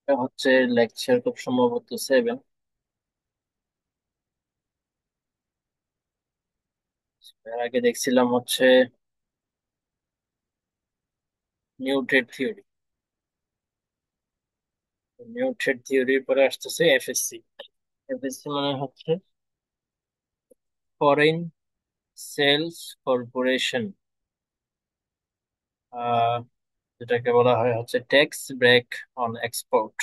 এটা হচ্ছে লেকচার খুব সম্ভবত 7। এর আগে দেখছিলাম হচ্ছে নিউট্রেড থিওরি। নিউট্রেড থিওরির পরে আসতেছে এফএসসি। এফএসসি মানে হচ্ছে ফরেন সেলস কর্পোরেশন, যেটাকে বলা হয় হচ্ছে tax break on export.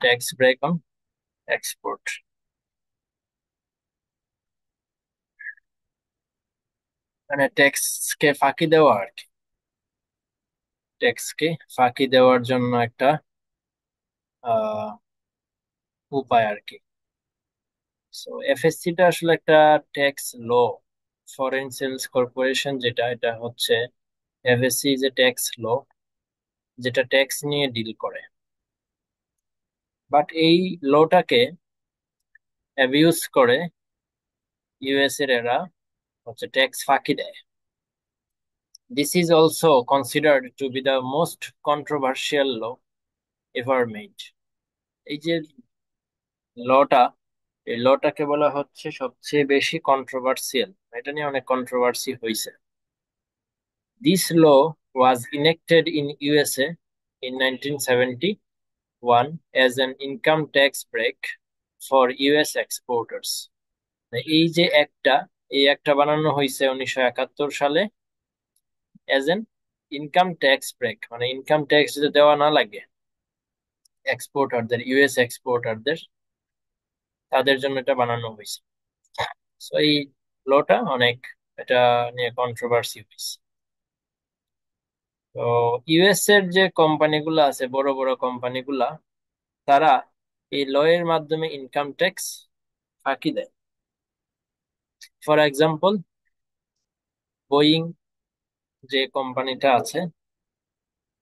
Tax break on export মানে ট্যাক্স কে ফাঁকি দেওয়া আর কি। ট্যাক্স কে ফাঁকি দেওয়ার জন্য একটা আহ উপায় আর কি। সো এফএসসি টা আসলে একটা tax law. Foreign sales corporation যেটা, এটা হচ্ছে FSC is a tax law, যেটা ট্যাক্স নিয়ে ডিল করে। বাট এই লটাকে অ্যাবিউজ করে ইউএস এর এরা হচ্ছে ট্যাক্স ফাঁকি দেয়। This is also considered to be the most controversial law ever made. এই যে লটা, এই লটাকে বলা হচ্ছে সবচেয়ে বেশি কন্ট্রোভার্সিয়াল। এটা নিয়ে অনেক কন্ট্রোভার্সি হয়েছে। This law was enacted in USA in 1971 as an income tax break for US exporters. এই যে একটা, এই একটা বানানো হয়েছে 1971 সালে as an income tax break, মানে ইনকাম ট্যাক্স যদি দেওয়া না লাগে এক্সপোর্টারদের, ইউএস এক্সপোর্টারদের, তাদের জন্য এটা বানানো হয়েছে। সো এই লটা অনেক, এটা নিয়ে কন্ট্রোভার্সি হয়েছে। তো ইউএস এর যে কোম্পানিগুলো আছে, বড় বড় কোম্পানিগুলা, তারা এই ল এর মাধ্যমে ইনকাম ট্যাক্স ফাঁকি দেয়। ফর এক্সাম্পল, বোয়িং যে কোম্পানিটা আছে,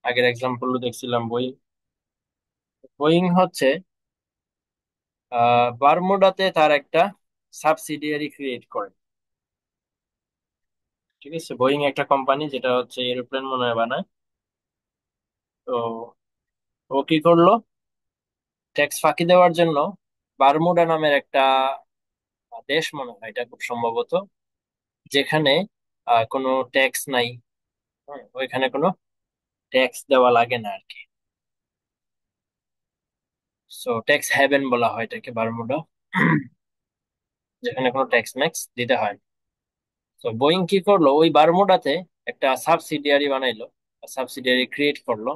আগের এক্সাম্পল দেখছিলাম বোয়িং। বোয়িং হচ্ছে বারমুডাতে তার একটা সাবসিডিয়ারি ক্রিয়েট করে। ঠিক আছে, বোয়িং একটা কোম্পানি যেটা হচ্ছে এরোপ্লেন মনে হয় বানায়। তো ও কি করলো, ট্যাক্স ফাঁকি দেওয়ার জন্য বারমুডা নামের একটা দেশ মনে হয় এটা খুব সম্ভবত, যেখানে কোনো ট্যাক্স নাই। হ্যাঁ, ওইখানে কোনো ট্যাক্স দেওয়া লাগে না আর কি। সো ট্যাক্স হ্যাভেন বলা হয় এটাকে, বারমুডা, যেখানে কোনো ট্যাক্স ম্যাক্স দিতে হয় না। তো বোয়িং কি করলো, ওই বারমুডাতে একটা সাবসিডিয়ারি বানাইলো, সাবসিডিয়ারি ক্রিয়েট করলো,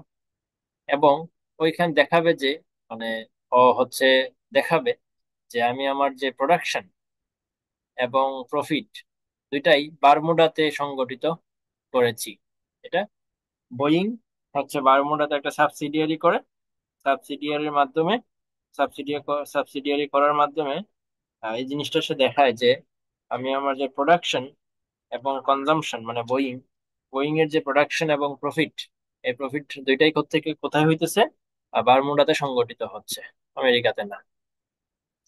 এবং ওইখানে দেখাবে যে, মানে ও হচ্ছে দেখাবে যে আমি আমার যে প্রোডাকশন এবং প্রফিট দুইটাই বারমুডাতে সংগঠিত করেছি। এটা বোয়িং হচ্ছে বারমুডাতে একটা সাবসিডিয়ারি করে, সাবসিডিয়ারির মাধ্যমে, সাবসিডিয়ারি করার মাধ্যমে এই জিনিসটা সে দেখায় যে আমি আমার যে প্রোডাকশন এবং কনজাম্পশন, মানে বোয়িং, বোয়িং এর যে প্রোডাকশন এবং প্রফিট, এই প্রফিট দুইটাই কোত্থেকে কোথায় হইতেছে, বারমুডাতে সংগঠিত হচ্ছে, আমেরিকাতে না।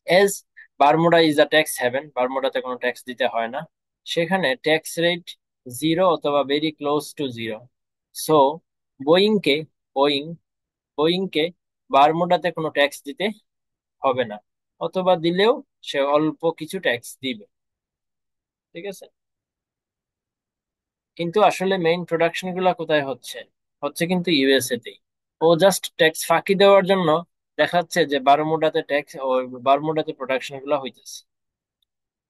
Age Bermuda is a tax haven, বারমুডাতে কোনো ট্যাক্স দিতে হয় না, সেখানে ট্যাক্স রেট জিরো অথবা very close two zero. So বোয়িংকে Boeing বোয়িংকে বারমুডাতে কোনো ট্যাক্স দিতে হবে না, অথবা দিলেও সে অল্প কিছু ট্যাক্স দিবে। ঠিক আছে, কিন্তু আসলে মেইন প্রোডাকশন গুলা কোথায় হচ্ছে, হচ্ছে কিন্তু ইউএসএ তেই। ও জাস্ট ট্যাক্স ফাঁকি দেওয়ার জন্য দেখাচ্ছে যে বারমুডাতে ট্যাক্স, ও বারমুডাতে প্রোডাকশন গুলা হইতেছে।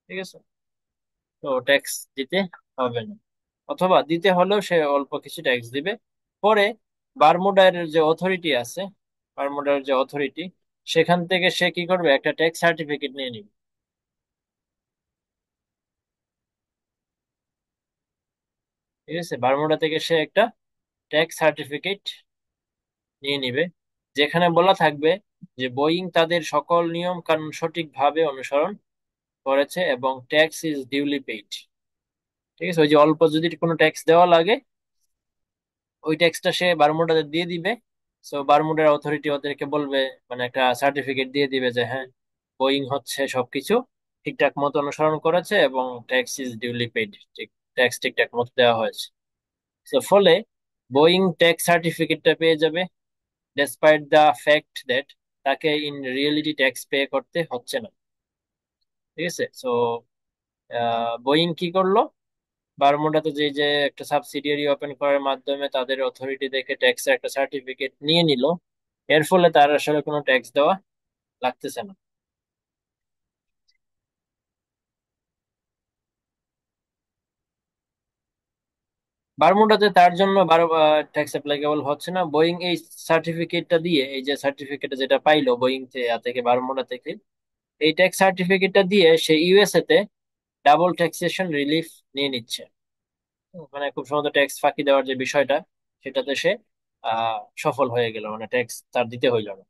ঠিক আছে, তো ট্যাক্স দিতে হবে না, অথবা দিতে হলেও সে অল্প কিছু ট্যাক্স দিবে। পরে বারমুডার যে অথরিটি আছে, বারমুডার যে অথরিটি, সেখান থেকে সে কি করবে, একটা ট্যাক্স সার্টিফিকেট নিয়ে নিবে। ঠিক আছে, বারমুডা থেকে সে একটা ট্যাক্স সার্টিফিকেট নিয়ে নিবে, যেখানে বলা থাকবে যে বোয়িং তাদের সকল নিয়ম কানুন সঠিকভাবে অনুসরণ করেছে এবং ট্যাক্স ইজ ডিউলি পেইড। ঠিক আছে, ওই যে অল্প যদি কোনো ট্যাক্স দেওয়া লাগে, ওই ট্যাক্সটা সে বারমুডাতে দিয়ে দিবে। সো বারমুডার অথরিটি ওদেরকে বলবে, মানে একটা সার্টিফিকেট দিয়ে দিবে যে হ্যাঁ, বোয়িং হচ্ছে সবকিছু ঠিকঠাক মতো অনুসরণ করেছে এবং ট্যাক্স ইজ ডিউলি পেইড, ঠিক ট্যাক্স ঠিকঠাক মতো দেওয়া হয়েছে। তো ফলে বোয়িং ট্যাক্স সার্টিফিকেটটা পেয়ে যাবে, ডেসপাইট দ্য ফ্যাক্ট দ্যাট তাকে ইন রিয়েলিটি ট্যাক্স পে করতে হচ্ছে না। ঠিক আছে। সো বোয়িং কি করলো, বারমুডাতে যে যে একটা সাবসিডিয়ারি ওপেন করার মাধ্যমে তাদের অথরিটি দেখে ট্যাক্সের একটা সার্টিফিকেট নিয়ে নিল। এর ফলে তার আসলে কোনো ট্যাক্স দেওয়া লাগতেছে না। বারমুডাতে তার জন্য বারো ট্যাক্স অ্যাপ্লিকেবল হচ্ছে না। বোয়িং এই সার্টিফিকেটটা দিয়ে, এই যে সার্টিফিকেট যেটা পাইলো বোয়িং থেকে বারমুডা থেকে, এই ট্যাক্স সার্টিফিকেটটা দিয়ে সে ইউএসএ তে ডাবল ট্যাক্সেশন রিলিফ নিয়ে নিচ্ছে। মানে খুব সম্ভবত ট্যাক্স ফাঁকি দেওয়ার যে বিষয়টা, সেটাতে সে সফল হয়ে গেল, মানে ট্যাক্স তার দিতে হইল না।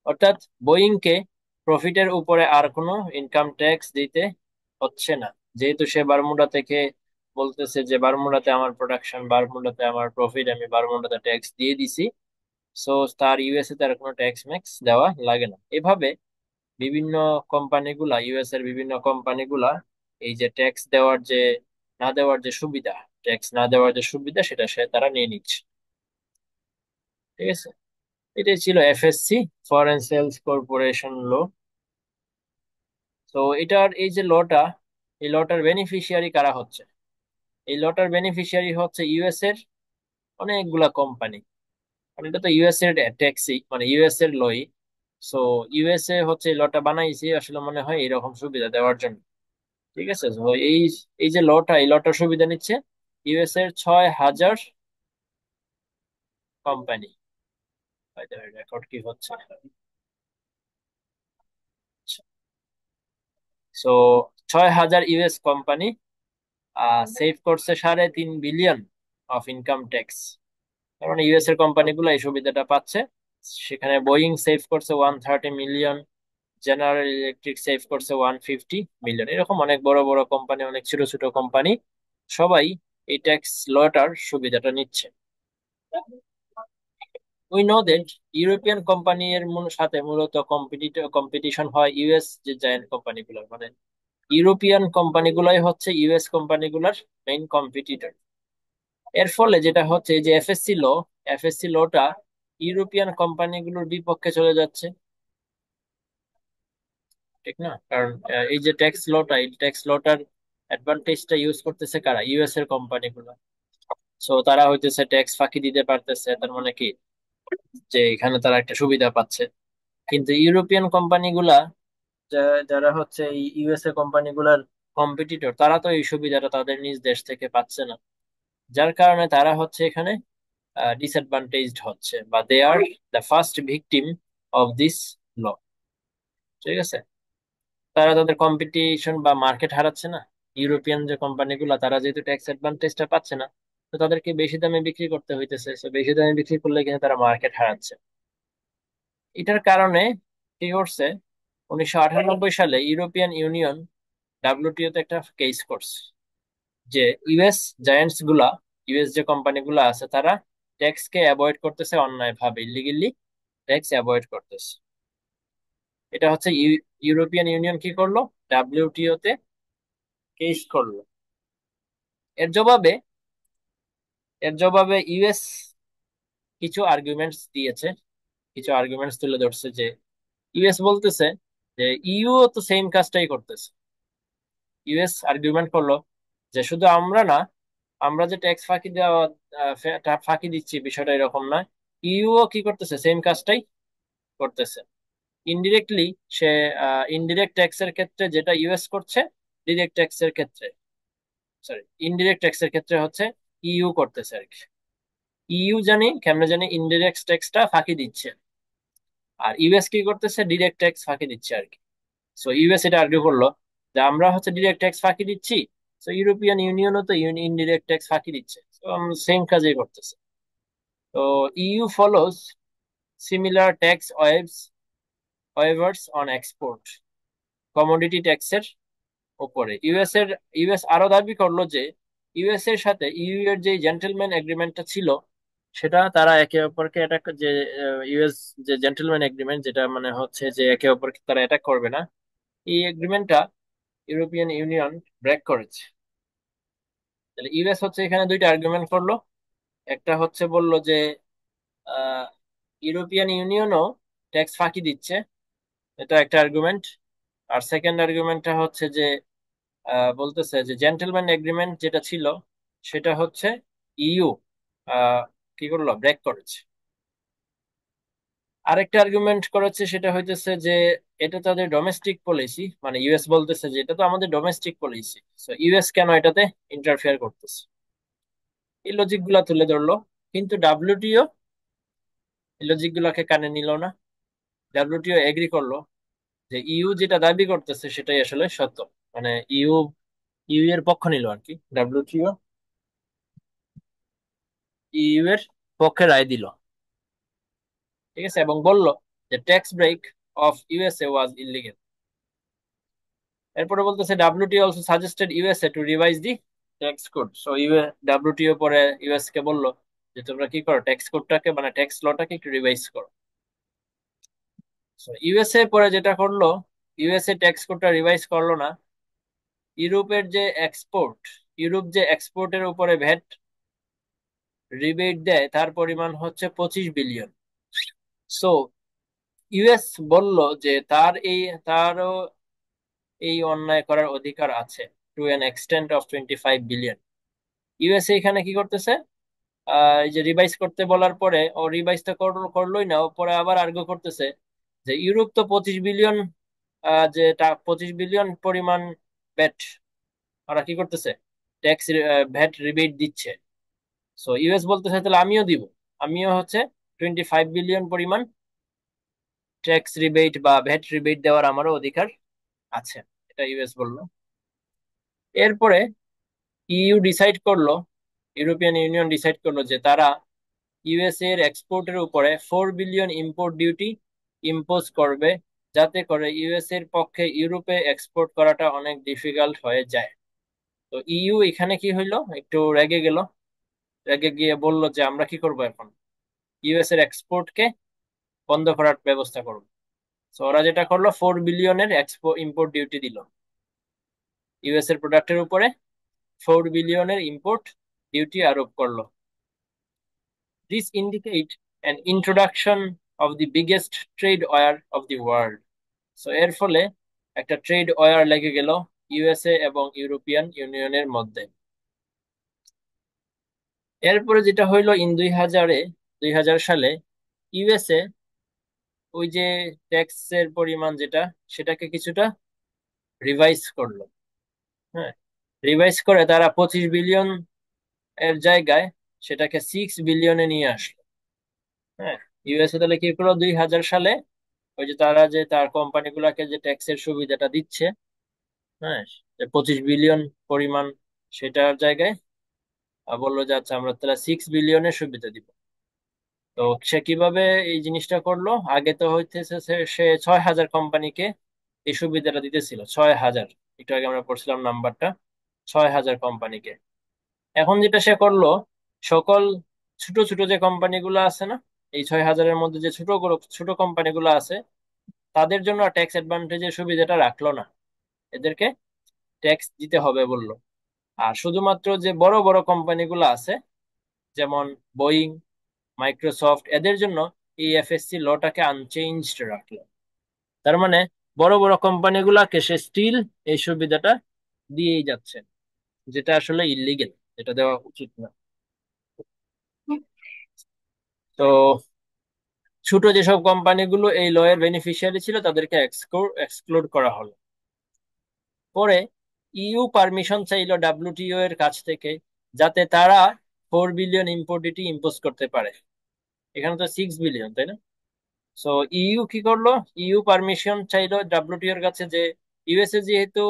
অর্থাৎ বোয়িং কে প্রফিটের উপরে আর কোনো ইনকাম ট্যাক্স দিতে হচ্ছে না, যেহেতু সে বারমুডা থেকে বলতেছে যে বারমুডাতে আমার প্রোডাকশন, বারমুডাতে আমার প্রফিট, আমি বারমুডাতে ট্যাক্স দিয়ে দিছি। সো তার ইউএসএ তে আর কোনো ট্যাক্স ম্যাক্স দেওয়া লাগে না। এভাবে বিভিন্ন কোম্পানিগুলা, ইউএস এর বিভিন্ন কোম্পানিগুলা এই যে ট্যাক্স দেওয়ার যে, না দেওয়ার যে সুবিধা, ট্যাক্স না দেওয়ার যে সুবিধা, সেটা তারা নিয়ে নিচ্ছে। ঠিক আছে। এটাই ছিল এফএসসি, ফরেন সেলস কর্পোরেশন ল। তো এটার এই যে লটা, এই লটার বেনিফিশিয়ারি কারা হচ্ছে? এই লটার বেনিফিশিয়ারি হচ্ছে ইউএস এর অনেকগুলা কোম্পানি। মানে এটা তো ইউএস এর ট্যাক্সই, মানে ইউএস এর লই। সো ইউএসএ হচ্ছে এই লটা বানাইছে আসলে মনে হয় এরকম সুবিধা দেওয়ার জন্য। ঠিক আছে। তো এই, এই যে লটা, এই লটার সুবিধা নিচ্ছে ইউএস এর 6,000 কোম্পানি। রেকর্ড কি হচ্ছে? সো 6,000 ইউএস কোম্পানি সেভ করছে 3.5 বিলিয়ন অফ ইনকাম ট্যাক্স। তার মানে ইউএস এর কোম্পানিগুলো এই সুবিধাটা পাচ্ছে। সেখানে বোয়িং সেভ করছে 130 মিলিয়ন, জেনারেল ইলেকট্রিক সেভ করছে 150 মিলিয়ন। এরকম অনেক বড় বড় কোম্পানি, অনেক ছোট ছোট কোম্পানি, সবাই এই ট্যাক্স লটার সুবিধাটা নিচ্ছে। উই নো দ্যাট ইউরোপিয়ান কোম্পানির সাথে মূলত কম্পিটিশন হয় ইউএস যে জায়ান্ট কোম্পানিগুলোর, মানে ইউরোপিয়ান কোম্পানিগুলাই হচ্ছে ইউএস কোম্পানিগুলোর মেইন কম্পিটিটর। এর ফলে যেটা হচ্ছে, এই যে এফএসসি লটা ইউরোপিয়ান কোম্পানিগুলোর বিপক্ষে চলে যাচ্ছে। ঠিক না? কারণ এই যে ট্যাক্স লটা, এই ট্যাক্স লটার অ্যাডভান্টেজটা ইউজ করতেছে কারা? ইউএস এর কোম্পানিগুলো। সো তারা হইতেছে ট্যাক্স ফাঁকি দিতে পারতেছে, তার মানে কি, যে এখানে তারা একটা সুবিধা পাচ্ছে। কিন্তু ইউরোপিয়ান কোম্পানিগুলা, যারা হচ্ছে এই ইউএসএ কোম্পানিগুলার কম্পিটিটর, তারা তো এই সুবিধাটা তাদের নিজ দেশ থেকে পাচ্ছে না। যার কারণে তারা হচ্ছে এখানে ডিসঅ্যাডভান্টেজড হচ্ছে, বা they are the first victim of this law. ঠিক আছে। তারা তাদের কম্পিটিশন বা মার্কেট হারাচ্ছে না। ইউরোপিয়ান যে কোম্পানিগুলো, তারা যেহেতু ট্যাক্স অ্যাডভান্টেজটা পাচ্ছে না, তো তাদেরকে বেশি দামে বিক্রি করতে হইতেছে। তো বেশি দামে বিক্রি করলে কিন্তু তারা মার্কেট হারাচ্ছে। এটার কারণে কি করছে, 1998 সালে ইউরোপিয়ান ইউনিয়ন ডাব্লিউটিও তে একটা কেস করছে যে ইউএস জায়ান্টস গুলা, ইউএস যে কোম্পানি গুলা আছে, তারা ট্যাক্স কে অ্যাভয়েড করতেছে অন্যায় ভাবে, ইলিগেলি ট্যাক্স অ্যাভয়েড করতেছে। এটা হচ্ছে ইউরোপিয়ান ইউনিয়ন কি করলো, ডাব্লিউটিও তে কেস করলো। এর জবাবে, ইউএস কিছু আর্গুমেন্টস দিয়েছে, কিছু আর্গুমেন্টস তুলে ধরছে যে ইউএস বলতেছে যে ইইউ তো সেম কাজটাই করতেছে। ইউএস আর্গুমেন্ট করলো যে শুধু আমরা না, আমরা যে ট্যাক্স ফাঁকি দেওয়া, ফাঁকি দিচ্ছি বিষয়টা এরকম নয়, ইইউও কি করতেছে, সেম কাজটাই করতেছে। ইনডিরেক্টলি সে, ইনডিরেক্ট ট্যাক্সের ক্ষেত্রে যেটা ইউএস করছে, ডিরেক্ট ট্যাক্সের ক্ষেত্রে, সরি, ইনডিরেক্ট ট্যাক্সের ক্ষেত্রে হচ্ছে ইইউ করতেছে আর কি। ইইউ জানি কেমনে জানি ইনডিরেক্ট ট্যাক্সটা ফাঁকি দিচ্ছে, আর ইউএস কি করতেছে, ডিরেক্ট ট্যাক্স ফাঁকি দিচ্ছে আর কি। সো ইউএস এটা আর্গুই করলো যে আমরা হচ্ছে ডিরেক্ট ট্যাক্স ফাঁকি দিচ্ছি, তো ইউরোপিয়ান ইউনিয়নও তো ইনডিরেক্ট ট্যাক্স ফাঁকি দিচ্ছে, তো আমরা সেম কাজই করতেছে। তো EU follows similar tax weavers on export, commodity ট্যাক্সের উপরে। ইউএস আরো দাবি করলো যে ইউএস এর সাথে ইইউ এর যে জেন্টলম্যান এগ্রিমেন্টটা ছিল, সেটা তারা একে অপরকে অ্যাটাক, যে ইউএস যে জেন্টলম্যান এগ্রিমেন্ট, যেটা মানে হচ্ছে যে একে অপরকে তারা অ্যাটাক করবে না, এই এগ্রিমেন্টটা ইউরোপিয়ান ইউনিয়ন ব্রেক করেছে। তাহলে ইউএস হচ্ছে এখানে দুইটা আর্গুমেন্ট করলো। একটা হচ্ছে বললো যে ইউরোপিয়ান ইউনিয়নও ট্যাক্স ফাঁকি দিচ্ছে, এটা একটা আর্গুমেন্ট। আর সেকেন্ড আর্গুমেন্টটা হচ্ছে যে বলতেছে যে জেন্টলম্যান এগ্রিমেন্ট যেটা ছিল সেটা হচ্ছে ইইউ কি করলো, ব্রেক করেছে। আরেকটা আর্গুমেন্ট করেছে সেটা হইতেছে যে এটা তাদের ডোমেস্টিক পলিসি, মানে ইউএস বলতেছে যে এটা তো আমাদের ডোমেস্টিক পলিসি, তো ইউএস কেন এটাতে ইন্টারফেয়ার করতেছে। এই লজিক গুলা তুলে ধরলো, কিন্তু ডাব্লিউটিও এই লজিক গুলাকে কানে নিল না। ডাব্লিউটিও এগ্রি করলো যে ইউ যেটা দাবি করতেছে সেটাই আসলে সত্য, মানে ইউ ইউ এর পক্ষ নিল আর কি। ডাব্লিউটিও ইউ এর পক্ষে রায় দিল, ঠিক আছে, এবং বলল যে tax break of USA was illegal. এরপরে বলতেছে WTO also suggested USA to revise the tax code. So WTO পরে ইউএস কে বললো যে তোমরা কি করো, ট্যাক্স কোডটাকে মানে ট্যাক্স লটাকে একটু রিভাইজ করো। সো ইউএসএ পরে যেটা করলো, ইউএসএ ট্যাক্স কোডটা রিভাইজ করলো না। ইউরোপের যে এক্সপোর্ট, ইউরোপ যে এক্সপোর্টের উপরে ভ্যাট রিবেট দেয় তার পরিমাণ হচ্ছে 25 বিলিয়ন। সো ইউএস বলল যে তারও এই অন্যায় করার অধিকার আছে to an extent of 25 billion. USA এখানে কি করতেছে, এই যে রিভাইজ করতে বলার পরে ও রিভাইজ তো করলোই না, ও পরে আবার আর্গু করতেছে যে ইউরোপ তো 25 বিলিয়ন, যে 25 বিলিয়ন পরিমাণ ভ্যাট ওরা কি করতেছে, ট্যাক্স ভ্যাট রিবেট দিচ্ছে। সো ইউএস বলতেছে তাহলে আমিও দিব, আমিও হচ্ছে 25 বিলিয়ন পরিমাণ ট্যাক্স রিবেট বা ভ্যাট রিবেট দেওয়ার আমারও অধিকার আছে, এটা ইউএস বললো। এরপরে ইইউ ডিসাইড করলো, ইউরোপিয়ান ইউনিয়ন ডিসাইড করলো যে তারা ইউএসএ এর এক্সপোর্টের উপরে 4 বিলিয়ন ইম্পোর্ট ডিউটি ইম্পোজ করবে, যাতে করে ইউএস এর পক্ষে ইউরোপে এক্সপোর্ট করাটা অনেক ডিফিকাল্ট হয়ে যায়। তো ইইউ এখানে কি হইলো, একটু রেগে গেল, রেগে গিয়ে বলল যে আমরা কি করব এখন, ইউএস এর এক্সপোর্টকে বন্ধ করার ব্যবস্থা করব। তো ওরা যেটা করলো 4 বিলিয়নের ইম্পোর্ট ডিউটি দিল, ইউএস এর প্রোডাক্টের উপরে 4 বিলিয়নের ইম্পোর্ট ডিউটি আরোপ করলো। This indicate an introduction of the biggest trade war of the world. So এর ফলে একটা ট্রেড ওয়ার লেগে গেল ইউএসএ এবং ইউরোপিয়ান ইউনিয়নের মধ্যে। এরপরে যেটা হইলো ইন 2000 সালে ইউএসএ ওই যে ট্যাক্সের পরিমাণ যেটা সেটাকে কিছুটা রিভাইজ করলো। হ্যাঁ, রিভাইজ করে তারা 25 বিলিয়ন এর জায়গায় সেটাকে 6 বিলিয়নে নিয়ে আসলো। হ্যাঁ, ইউএসএ তাহলে কি করলো 2000 সালে, ওই যে তারা যে তার কোম্পানি গুলাকে যে ট্যাক্সের সুবিধাটা দিচ্ছে, হ্যাঁ, যে 25 বিলিয়ন পরিমাণ, সেটার জায়গায় বললো যে আচ্ছা আমরা তাহলে 6 বিলিয়নের সুবিধা দিব। তো সে কিভাবে এই জিনিসটা করলো, আগে তো হইতেছে সে 6,000 কোম্পানিকে এই সুবিধাটা দিতেছিল, 6,000, একটু আগে আমরা পড়ছিলাম নাম্বারটা, 6,000 কোম্পানিকে। এখন যেটা সে করলো, সকল ছোট ছোট যে কোম্পানিগুলো আছে না, এই 6,000-এর মধ্যে যে ছোট কোম্পানিগুলো আছে তাদের জন্য ট্যাক্স অ্যাডভান্টেজের সুবিধাটা রাখলো না, এদেরকে ট্যাক্স দিতে হবে বললো। আর শুধুমাত্র যে বড় বড় কোম্পানিগুলো আছে যেমন বোয়িং, মাইক্রোসফট, এদের জন্য এই এফএসসি লটাকে আনচেঞ্জড রাখলো। তার মানে বড় বড় কোম্পানিগুলোকে সে স্টিল এই সুবিধাটা দিয়েই যাচ্ছে, যেটা আসলে ইলিগেল, যেটা দেওয়া উচিত না। তো ছোট যেসব কোম্পানিগুলো এই ল এর বেনিফিশিয়ারি ছিল তাদেরকে এক্সক্লুড করা হলো। পরে ইইউ পারমিশন চাইলো ডাব্লিউটিও এর কাছ থেকে, যাতে তারা 4 বিলিয়ন ইম্পোর্ট ডিউটি ইম্পোজ করতে পারে। এখানে তো 6 বিলিয়ন, তাই না? সো ইইউ কি করলো, ইইউ পারমিশন চাইলো ডাব্লিউটিও এর কাছে যে ইউএসএ যেহেতু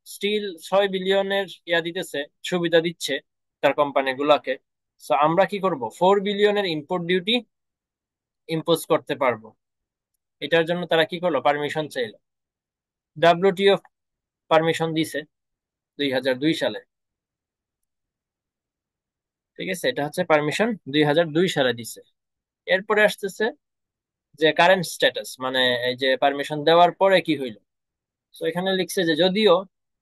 স্টিল 6 বিলিয়নের দিতেছে, সুবিধা দিচ্ছে তার কোম্পানিগুলোকে, সো আমরা কি করব, 4 বিলিয়নের ইম্পোর্ট ডিউটি ইম্পোজ করতে পারবো। এটার জন্য তারা কি করলো, পারমিশন চাইলো। ডাব্লিউটিও পারমিশন দিছে 2002 সালে। ঠিক আছে, এটা হচ্ছে পারমিশন 2002 সালে দিছে। এরপরে আসতেছে যে কারেন্ট স্ট্যাটাস, মানে এই যে পারমিশন দেওয়ার পরে কি হইলো। তো এখানে লিখছে যে যদিও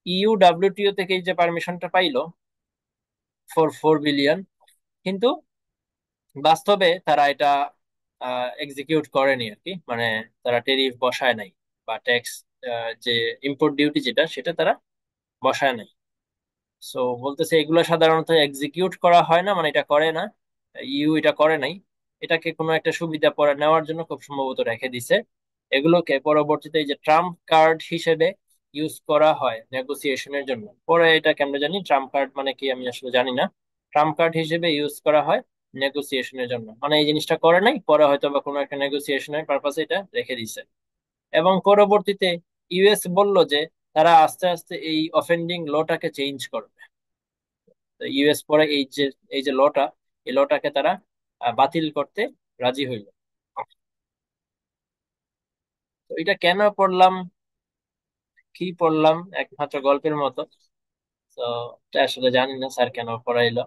ইইউ ডাব্লিউটিও থেকে এই যে পারমিশনটা পাইলো ফর 4 বিলিয়ন, কিন্তু বাস্তবে তারা এটা এক্সিকিউট করেনি আর কি, মানে তারা টেরিফ বসায় নাই, বা ট্যাক্স, যে ইম্পোর্ট ডিউটি যেটা সেটা তারা বসায় নাই। সো বলতেছে এগুলো সাধারণত এক্সিকিউট করা হয় না, মানে এটা করে না, ইউ এটা করে নাই। এটাকে কোনো একটা সুবিধা পরে নেওয়ার জন্য খুব সম্ভবত রেখে দিছে। এগুলোকে পরবর্তীতে এই যে ট্রাম্প কার্ড হিসেবে ইউজ করা হয় নেগোসিয়েশনের জন্য। পরে এটা কেমনে জানি, ট্রাম্প কার্ড মানে কি আমি আসলে জানি না। ট্রাম্প কার্ড হিসেবে ইউজ করা হয় নেগোসিয়েশনের জন্য, মানে এই জিনিসটা করে নাই, পরে হয়তো বা কোনো একটা নেগোসিয়েশনের পারপাসে এটা রেখে দিছে। এবং পরবর্তীতে ইউএস বলল যে তারা আস্তে আস্তে এই অফেন্ডিং লটাকে চেঞ্জ করবে। ইউএস পরে এই যে লটা, এই লটাকে তারা বাতিল করতে রাজি হইল। তো এটা কেন পড়লাম, কি পড়লাম, একমাত্র গল্পের মতো। তো এটা আসলে জানি না স্যার কেন পড়াইলো।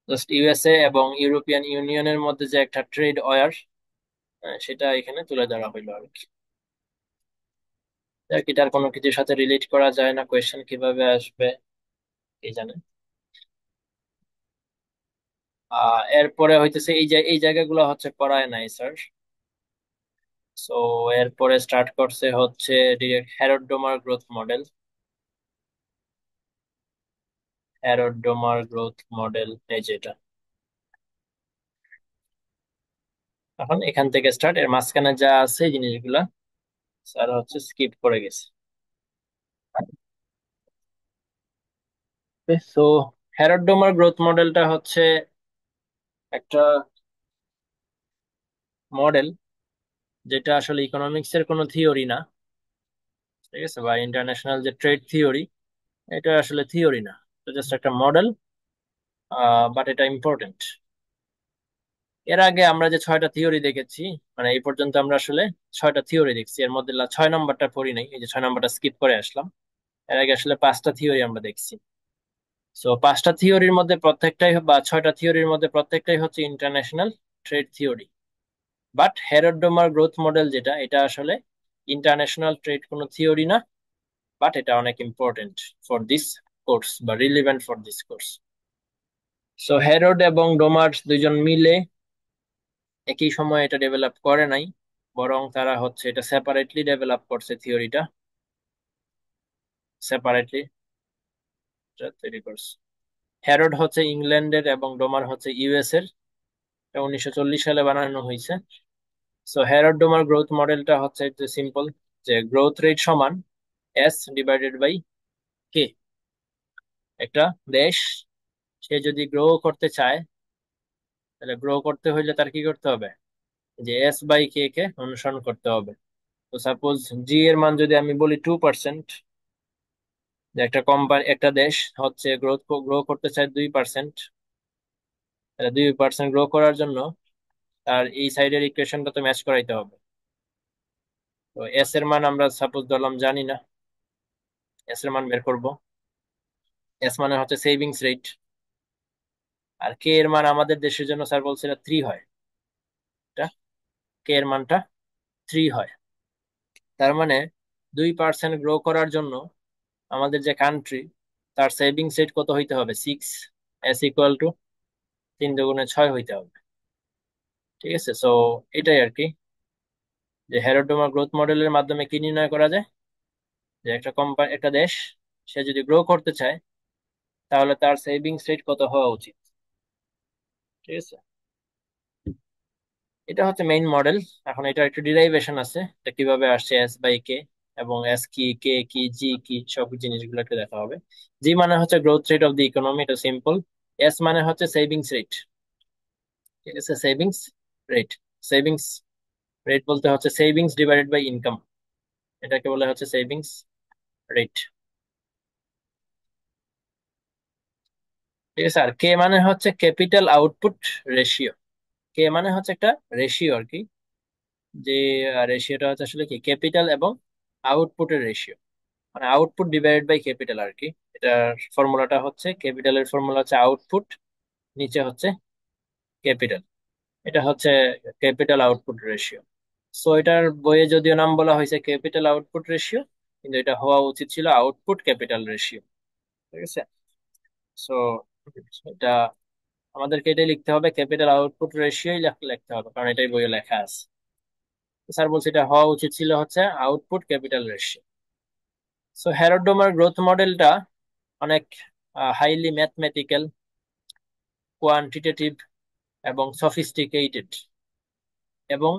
জাস্ট ইউএসএ এবং ইউরোপিয়ান ইউনিয়নের মধ্যে যে একটা ট্রেড ওয়ার, সেটা এখানে তুলে ধরা হইলো আর কি। আর কি তার কোনো কিছুর সাথে রিলেট করা যায় না, কোয়েশ্চেন কিভাবে আসবে এই জানে। এরপরে হইতেছে এই জায়গাগুলো হচ্ছে পড়ায় নাই স্যার। সো এরপরে স্টার্ট করছে হচ্ছে direct হ্যারড Domar growth model. হ্যারড Domar growth model এই যেটা, এখন এখান থেকে স্টার্ট, এর মাঝখানে যা আছে এই জিনিসগুলা স্যার হচ্ছে স্কিপ করে গেছে। তো হ্যারড ডোমার গ্রোথ মডেলটা হচ্ছে একটা মডেল যেটা আসলে ইকোনমিক্স এর কোনো থিওরি না, ঠিক আছে, বা ইন্টারন্যাশনাল যে ট্রেড থিওরি, এটা আসলে থিওরি না, এটা জাস্ট একটা মডেল, বাট এটা ইম্পর্টেন্ট। এর আগে আমরা যে 6টা থিওরি দেখেছি, মানে এই পর্যন্ত আমরা আসলে 6টা থিওরি দেখছি, এর মধ্যে 6 নম্বরটা পড়ি নাই, এই যে 6 নম্বরটা স্কিপ করে আসলাম। এর আগে আসলে 5টা থিওরি আমরা দেখছি। সো 5টা থিওরির মধ্যে প্রত্যেকটাই, বা 6টা থিওরির মধ্যে প্রত্যেকটাই হচ্ছে international trade theory. But Harrod Domar growth model যেটা, এটা আসলে ইন্টারন্যাশনাল ট্রেড কোনো থিওরি না, বাট এটা অনেক ইম্পর্টেন্ট ফর দিস কোর্স, বা relevant for this course. So Harrod এবং ডোমার দুইজন মিলে একই সময় এটা ডেভেলপ করে নাই, বরং তারা হচ্ছে এটা সেপারেটলি ডেভেলপ করছে থিওরিটা, সেপারেটলি তৈরি করছে। হ্যারোড হচ্ছে ইংল্যান্ডের এবং ডোমার হচ্ছে ইউএস এর। এটা 1940 সালে বানানো হয়েছে। সো হ্যারোড ডোমার গ্রোথ মডেলটা হচ্ছে একটু সিম্পল, যে গ্রোথ রেট সমান এস ডিভাইডেড বাই কে। একটা দেশ সে যদি গ্রো করতে চায়, তাহলে গ্রো করতে হইলে তার কি করতে হবে, যে এস বাই কে কে অনুসরণ করতে হবে। তো সাপোজ জি এর মান যদি আমি বলি 2%, যে একটা কোম্পানি, একটা দেশ হচ্ছে গ্রো করতে চায় 2%, তাহলে 2% গ্রো করার জন্য তার এই সাইডের ইকুয়েশনটা তো ম্যাচ করাইতে হবে। তো এস এর মান আমরা সাপোজ ধরলাম জানি না, এস এর মান বের করব। এস মানে হচ্ছে সেভিংস রেট, আর কে এর মান আমাদের দেশের জন্য স্যার বলছিল 3 হয়, এটা কে এর মানটা 3 হয়। তার মানে 2% গ্রো করার জন্য আমাদের যে কান্ট্রি, তার সেভিংস রেট কত হইতে হবে, 6। এস ইকুয়াল টু 3 × 6 হইতে হবে। ঠিক আছে, সো এটাই আর কি, যে হেরোডোমা গ্রোথ মডেলের মাধ্যমে কি নির্ণয় করা যায়, যে একটা কোম্পানি, একটা দেশ সে যদি গ্রো করতে চায়, তাহলে তার সেভিংস রেট কত হওয়া উচিত। ঠিক আছে, এটা হচ্ছে মেইন মডেল। এখন এটা একটু ডিরাইভেশন আছে, এটা কিভাবে আসছে এস বাই কে, এবং এস কি, কে কি, জি কি, সব জিনিসগুলো একটু দেখা হবে। জি মানে হচ্ছে growth rate of the economy, এটা সিম্পল। এস মানে হচ্ছে সেভিংস রেট, ঠিক আছে, সেভিংস রেট। সেভিংস রেট বলতে হচ্ছে সেভিংস ডিভাইডেড বাই ইনকাম, এটাকে বলে হচ্ছে সেভিংস রেট। ঠিক আছে, আর কে মানে হচ্ছে ক্যাপিটাল আউটপুট রেশিও। কে মানে হচ্ছে একটা রেশিও আর কি, যে রেশিওটা হচ্ছে আসলে কি ক্যাপিটাল এবং আউটপুটের রেশিও, মানে আউটপুট ডিভাইডেড বাই ক্যাপিটাল আর কি। এটার ফর্মুলাটা হচ্ছে, ক্যাপিটালের ফর্মুলা হচ্ছে আউটপুট, নিচে হচ্ছে ক্যাপিটাল, এটা হচ্ছে ক্যাপিটাল আউটপুট রেশিও। সো এটার বইয়ে যদিও নাম বলা হয়েছে ক্যাপিটাল আউটপুট রেশিও, কিন্তু এটা হওয়া উচিত ছিল আউটপুট ক্যাপিটাল রেশিও। ঠিক আছে, সো এটা আমাদেরকে এটাই লিখতে হবে, ক্যাপিটাল আউটপুট রেশিওই লিখতে হবে, কারণ এটাই বইয়ে লেখা আছে। স্যার বলছে এটা হওয়া উচিত ছিল হচ্ছে output capital ratio. So Harrod Domar growth মডেলটা অনেক হাইলি ম্যাথমেটিক্যাল, কোয়ান্টিটেটিভ এবং সফিস্টিকেটেড, এবং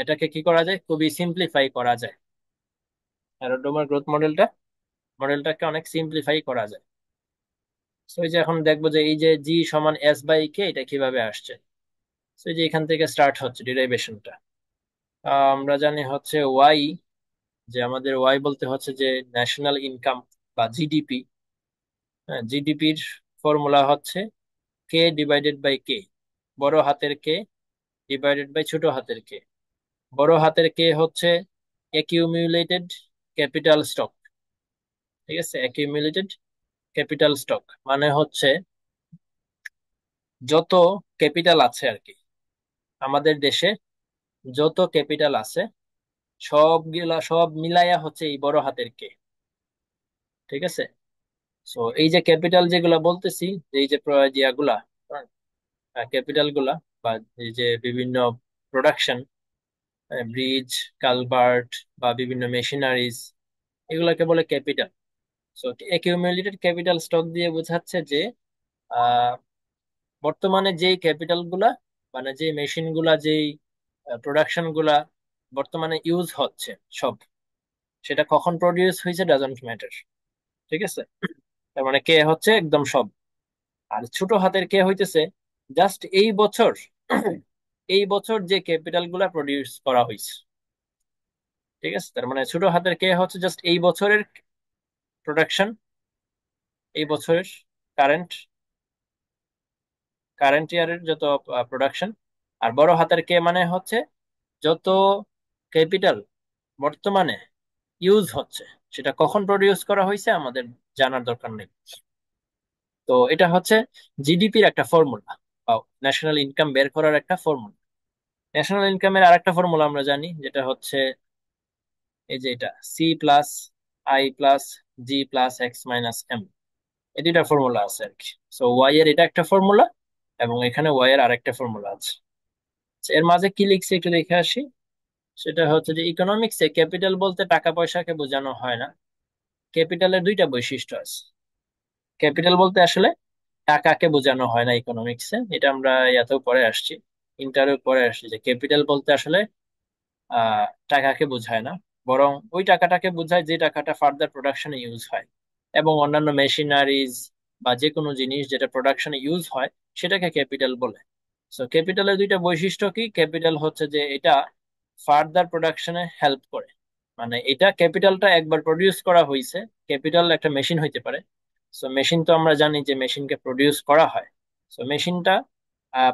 এটাকে কি করা যায়, খুবই সিম্পলিফাই করা যায়। হ্যারোডোমার গ্রোথ মডেলটাকে অনেক সিম্পলিফাই করা যায়। তো এই যে এখন দেখবো যে এই যে জি সমান এস বাই কে, এটা কিভাবে আসছে। তো এই যে এখান থেকে স্টার্ট হচ্ছে ডিরাইভেশনটা। আমরা জানি হচ্ছে ওয়াই, যে আমাদের ওয়াই বলতে হচ্ছে যে ন্যাশনাল ইনকাম বা জিডিপি। হ্যাঁ, জিডিপির ফর্মুলা হচ্ছে কে ডিভাইডেড বাই কে, বড় হাতের কে ডিভাইডেড বাই ছোট হাতের কে। বড় হাতের কে হচ্ছে অ্যাকিউমুলেটেড ক্যাপিটাল স্টক। ঠিক আছে, অ্যাকিউমুলেটেড ক্যাপিটাল স্টক মানে হচ্ছে যত ক্যাপিটাল আছে আর কি, আমাদের দেশে যত ক্যাপিটাল আছে সবগুলা সব মিলাইয়া হচ্ছে এই বড় হাতের কে। ঠিক আছে। সো এই যে ক্যাপিটাল যেগুলা বলতেছি, যে এই যে ইয়াগুলা, ক্যাপিটাল গুলা, বা এই যে বিভিন্ন প্রোডাকশন, কালভার্ট বা বিভিন্ন মেশিনারিজ, এগুলাকে বলে ক্যাপিটাল। সো অ্যাকিউমুলেটেড ক্যাপিটাল স্টক দিয়ে বোঝাচ্ছে যে আহ, বর্তমানে যেই ক্যাপিটাল গুলা, মানে যে মেশিন গুলা, যেই প্রোডাকশন গুলা বর্তমানে ইউজ হচ্ছে সব, সেটা কখন প্রডিউস হয়েছে ডাজন্ট ম্যাটার। ঠিক আছে, তার মানে কে হচ্ছে একদম সব। আর ছোট হাতের কে হইতেছে জাস্ট এই বছর, এই বছর যে ক্যাপিটাল গুলা প্রডিউস করা হয়েছে। ঠিক আছে, তার মানে ছোট হাতের কে হচ্ছে জাস্ট এই বছরের প্রোডাকশন, এই বছরের কারেন্ট কারেন্ট ইয়ারের যত প্রোডাকশন। আর বড় হাতের কে মানে হচ্ছে যত ক্যাপিটাল বর্তমানে ইউজ হচ্ছে, সেটা কখন প্রডিউস করা হয়েছে আমাদের জানার দরকার নেই। তো এটা হচ্ছে জিডিপির একটা ফর্মুলা, বা ন্যাশনাল ইনকাম বের করার একটা ফর্মুলা। ন্যাশনাল ইনকামের আরেকটা ফর্মুলা আমরা জানি, যেটা হচ্ছে এই যে এটা C plus I plus G plus X minus M. এই দুইটা ফর্মুলা আছে আর কি। সো ওয়াই এর এটা একটা ফর্মুলা, এবং এখানে ওয়াই এর আরেকটা ফর্মুলা আছে। আচ্ছা, এর মাঝে কি লিখছে একটু দেখে আসি। সেটা হচ্ছে যে ইকোনমিক্সে ক্যাপিটাল বলতে টাকা পয়সাকে বোঝানো হয় না, ক্যাপিটালের দুইটা বৈশিষ্ট্য আছে। ক্যাপিটাল বলতে আসলে টাকাকে বোঝানো হয় না ইকোনমিক্সে, এটা আমরা ইয়াতেও পরে আসছি, ইন্টারভিউ পরে আসছি, যে ক্যাপিটাল বলতে আসলে আহ টাকাকে বোঝায় না, বরং ওই টাকাটাকে বোঝায় যে টাকাটা ফার্দার প্রোডাকশনে ইউজ হয়, এবং অন্যান্য মেশিনারিজ বা যে কোনো জিনিস যেটা প্রোডাকশনে ইউজ হয় সেটাকে ক্যাপিটাল বলে। সো ক্যাপিটালের দুইটা বৈশিষ্ট্য কি, ক্যাপিটাল হচ্ছে যে এটা ফার্দার প্রোডাকশনে হেল্প করে। মানে এটা ক্যাপিটালটা একবার প্রডিউস করা হয়েছে, ক্যাপিটাল একটা মেশিন হইতে পারে। সো মেশিন তো আমরা জানি যে মেশিনকে প্রডিউস করা হয়। সো মেশিনটা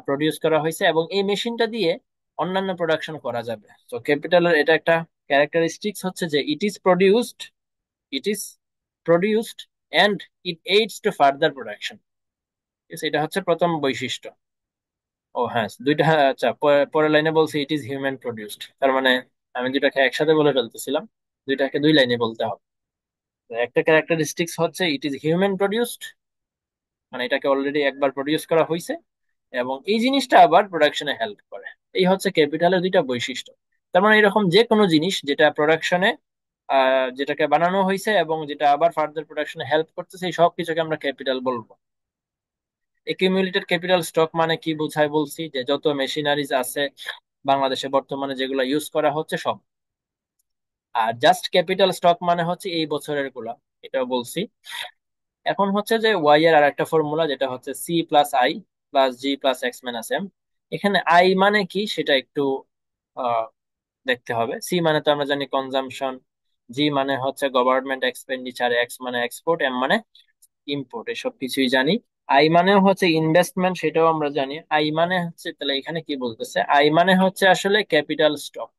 প্রডিউস করা হয়েছে, এবং এই মেশিনটা দিয়ে অন্যান্য প্রোডাকশন করা যাবে। তো ক্যাপিটালের এটা একটা ক্যারেক্টারিস্টিক্স হচ্ছে যে it is produced and it AIDS two further production. এটা হচ্ছে প্রথম বৈশিষ্ট্য। ও হ্যাঁ, দুইটা, হ্যাঁ, আচ্ছা, পরের লাইনে বলছে ইট ইজ হিউম্যান প্রডিউসড, তার মানে আমি দুইটাকে একসাথে বলে ফেলতেছিলাম, দুইটাকে দুই লাইনে বলতে হবে। তো একটা ক্যারেক্টারিস্টিক্স হচ্ছে ইট ইজ হিউম্যান প্রডিউসড, মানে এটাকে অলরেডি একবার প্রডিউস করা হয়েছে, এবং এই জিনিসটা আবার প্রোডাকশনে হেল্প করে। এই হচ্ছে ক্যাপিটালের দুইটা বৈশিষ্ট্য। তার মানে এরকম যে কোনো জিনিস যেটা প্রোডাকশনে, যেটাকে বানানো হয়েছে এবং যেটা আবার ফার্দার প্রোডাকশনে হেল্প করতেছে, এই সব কিছুকে আমরা ক্যাপিটাল বলবো। একিউমুলেটেড ক্যাপিটাল স্টক মানে কি বোঝায় বলছি, যে যত মেশিনারিজ আছে বাংলাদেশে বর্তমানে যেগুলো ইউজ করা হচ্ছে সব। আর জাস্ট ক্যাপিটাল স্টক মানে হচ্ছে এই বছরের গুলা, এটাও বলছি। এখন হচ্ছে যে ওয়াই এর আর একটা ফর্মুলা, যেটা হচ্ছে C plus I plus G plus X minus M. এখানে আই মানে কি সেটা একটু আহ, দেখতে হবে। সি মানে তো আমরা জানি কনজাম্পশন, জি মানে হচ্ছে গভর্নমেন্ট এক্সপেন্ডিচার, এক্স মানে এক্সপোর্ট, এম মানে ইম্পোর্ট, এসব কিছুই জানি। আই মানেও হচ্ছে ইনভেস্টমেন্ট, সেটাও আমরা জানি। আই মানে হচ্ছে, তাহলে এখানে কি বলতেছে, আই মানে হচ্ছে আসলে ক্যাপিটাল স্টক।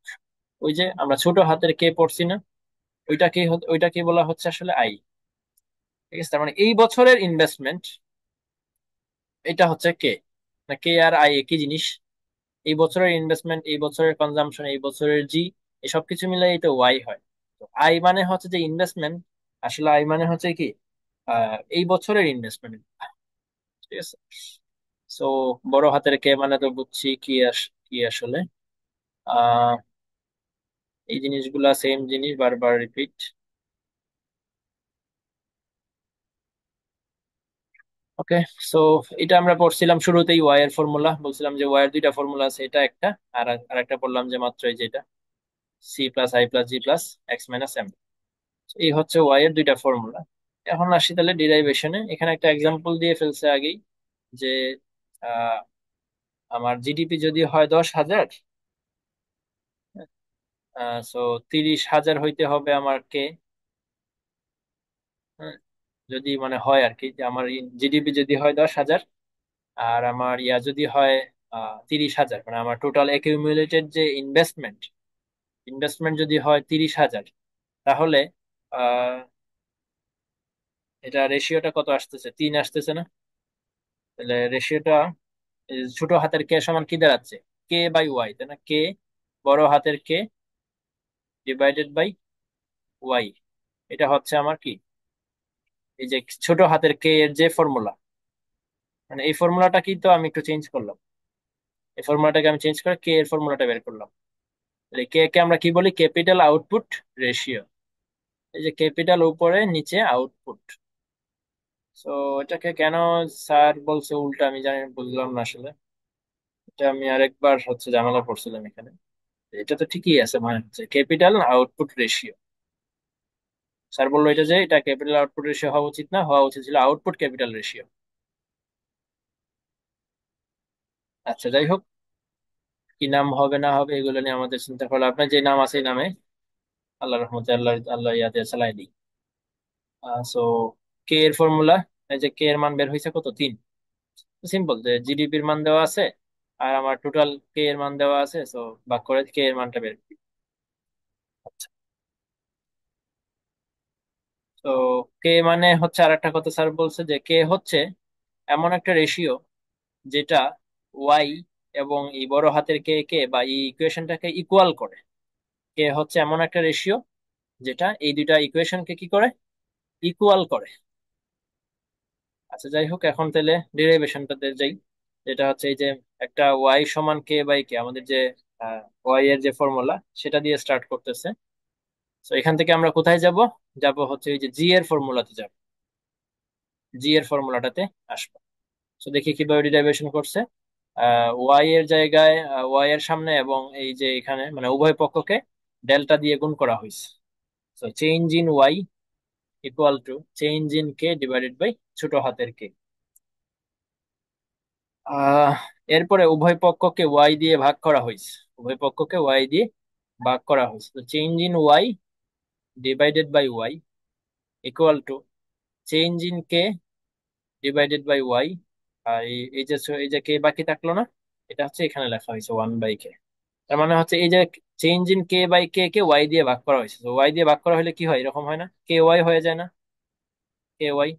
ওই যে আমরা ছোট হাতের কে পড়ছি না, ওইটাকে বলা হচ্ছে আসলে আই। ঠিক আছে, তার মানে এই বছরের ইনভেস্টমেন্ট, এটা হচ্ছে কে, না কে আর আই একই জিনিস। এই বছরের ইনভেস্টমেন্ট, এই বছরের কনজাম্পশন, এই বছরের জি, এই সব কিছু মিলে তো ওয়াই হয়। তো আই মানে হচ্ছে যে ইনভেস্টমেন্ট, আসলে আই মানে হচ্ছে কি এই বছরের ইনভেস্টমেন্ট। ঠিক আছে। সো বড় হাতের কে মানে তো বুঝছি কি আসলে। আহ এই জিনিসগুলা সেম জিনিস বারবার রিপিট। ওকে। সো এটা আমরা পড়ছিলাম শুরুতেই, ওয়াই এর ফর্মুলা বলছিলাম যে ওয়াই এর দুইটা ফর্মুলা আছে, এটা একটা, আর একটা পড়লাম যে মাত্র এই যেটা C plus I plus G plus X minus M. এই হচ্ছে ওয়াই এর দুইটা ফর্মুলা। এখন আসি তাহলে ডিরাইভেশনে। এখানে একটা এক্সাম্পল দিয়ে ফেলছে আগেই, যে আহ, আমার জিডিপি যদি হয় 10,000, সো 30,000 হইতে হবে আমার কে। হ্যাঁ, যদি মানে হয় আর কি, যে আমার জিডিপি যদি হয় 10,000, আর আমার ইয়া যদি হয় 30,000, মানে আমার টোটাল অ্যাকিউমুলেটেড যে ইনভেস্টমেন্ট, ইনভেস্টমেন্ট যদি হয় 30,000, তাহলে আহ এটা রেশিওটা কত আসতেছে? 3 আসতেছে না? তাহলে রেশিওটা ছোট হাতের কে সমান কি দাঁড়াচ্ছে? কে বাই ওয়াই, তাই না? কে বড় হাতের কে ডিভাইডেড বাই ওয়াই। এটা হচ্ছে আমার কি, এই যে ছোট হাতের কে এর যে ফর্মুলা, মানে এই ফর্মুলাটা কিন্তু আমি একটু চেঞ্জ করলাম। এই ফর্মুলাটাকে আমি চেঞ্জ করে কে এর ফর্মুলাটা বের করলাম। তাহলে কে কে আমরা কি বলি? Capital output ratio. এই যে ক্যাপিটাল উপরে, নিচে আউটপুট। তো এটাকে কেন স্যার বলছে উল্টা, আমি জানি বুঝলাম না আসলে। এটা আমি আরেকবার হচ্ছে ঝামেলা পড়ছিলাম এখানে। এটা তো ঠিকই আছে, মানে হচ্ছে ক্যাপিটাল আউটপুট রেশিও। স্যার বললো এটা যে এটা ক্যাপিটাল আউটপুট রেশিও হওয়া উচিত না, হওয়া উচিত ছিল আউটপুট ক্যাপিটাল রেশিও। আচ্ছা, যাই হোক, কি নাম হবে না হবে এগুলো নিয়ে আমাদের চিন্তা করলে আপনার যে নাম আছে এই নামে আল্লাহ রহমতে আল্লাহ আল্লাহ ইয়াতে চালাই দিই। সো কে এর ফর্মুলা, এই যে কে এর মান বের হয়েছে কত? 3। সিম্পল, যে জিডিপির মান দেওয়া আছে আর আমার টোটাল কে এর মান দেওয়া আছে, সো ভাগ করে কে এর মানটা বের করি। আচ্ছা, তো কে মানে হচ্ছে আর একটা কথা স্যার বলছে, যে কে হচ্ছে এমন একটা রেশিও যেটা ওয়াই এবং এই বড় হাতের কে কে বা এই ইকুয়েশনটাকে ইকুয়াল করে। কে হচ্ছে এমন একটা রেশিও যেটা এই দুইটা ইকুয়েশনকে কি করে, ইকুয়াল করে। আচ্ছা, যাই হোক, এখন তাহলে ডেরিভেশনটাতে যাই। যেটা হচ্ছে এই যে একটা ওয়াই সমান কে বাই কে, আমাদের যে ওয়াই এর যে ফর্মুলা, সেটা দিয়ে স্টার্ট করতেছে। তো এখান থেকে আমরা কোথায় যাব? যাব হচ্ছে এই যে জি এর ফর্মুলাতে যাব। জি এর ফর্মুলাটাতে আসবো। তো দেখি কিভাবে ডেরিভেশন করছে। ওয়াই এর জায়গায় ওয়াই এর সামনে এবং এই যে এখানে মানে উভয় পক্ষকে ডেল্টা দিয়ে গুণ করা হয়েছে। তো change in Y equal to change in K divided by ছোট হাতের কে। আহ এরপরে উভয় পক্ষকে ওয়াই দিয়ে ভাগ করা হয়েছে। উভয় পক্ষকে ওয়াই দিয়ে ভাগ করা হয়েছে, তো change in Y divided by Y equal to change in K divided by Y. আর এই যে কে বাকি থাকলো না, এটা হচ্ছে এখানে লেখা হয়েছে 1/k। তার মানে হচ্ছে এই যে change in K by K K Y দিয়ে ভাগ করা হয়েছে, তো ওয়াই দিয়ে ভাগ করা হলে কি হয়? এরকম হয় না? কে ওয়াই হয়ে যায় না? K Y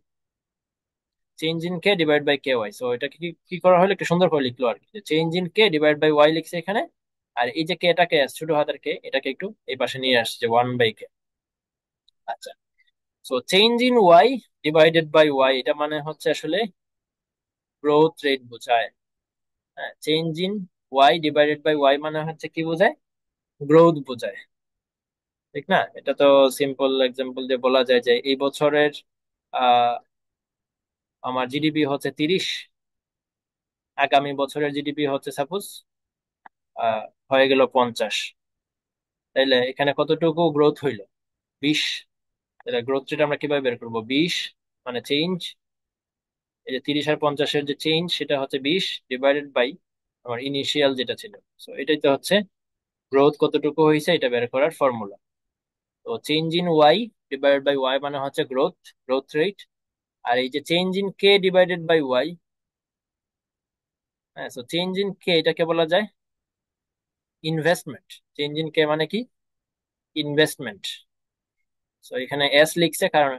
change in K divide by K Y. So এটাকে কি কি করা হলো, একটু সুন্দর করে লিখলো আর কি, change in K divide by Y লিখছে এখানে। আর এই যে কে এটাকে ছোট হাতের কে এটাকে একটু এই পাশে নিয়ে আসছে, 1/k। আচ্ছা, so change in Y divided by Y, এটা মানে হচ্ছে আসলে গ্রোথ রেট বোঝায়। হ্যাঁ, change in Y divided by Y মানে হচ্ছে কি বোঝায়? গ্রোথ বোঝায়, ঠিক না? এটা তো সিম্পল এক্সাম্পল দিয়ে বলা যায় যে এই বছরের আহ আমার জিডিপি হচ্ছে 30, আগামী বছরের জিডিপি হচ্ছে সাপোজ আহ হয়ে গেল 50। তাইলে এখানে কতটুকু গ্রোথ হইলো? 20। তাহলে গ্রোথ রেট আমরা কিভাবে বের করবো? 20 মানে চেঞ্জ, এই যে 30 আর 50-এর যে চেঞ্জ সেটা হচ্ছে 20 ডিভাইডেড বাই আমার ইনিশিয়াল যেটা ছিল। তো এটাই তো হচ্ছে গ্রোথ কতটুকু হয়েছে এটা বের করার ফর্মুলা। তো change in Y divided by Y মানে হচ্ছে গ্রোথ, গ্রোথ রেট। আর এই যে change in K divided by Y, হ্যাঁ, তো চেঞ্জ ইন কে এটাকে বলা যায় ইনভেস্টমেন্ট। চেঞ্জ ইন কে মানে কি? ইনভেস্টমেন্ট। তো এখানে এস লিখছে কারণ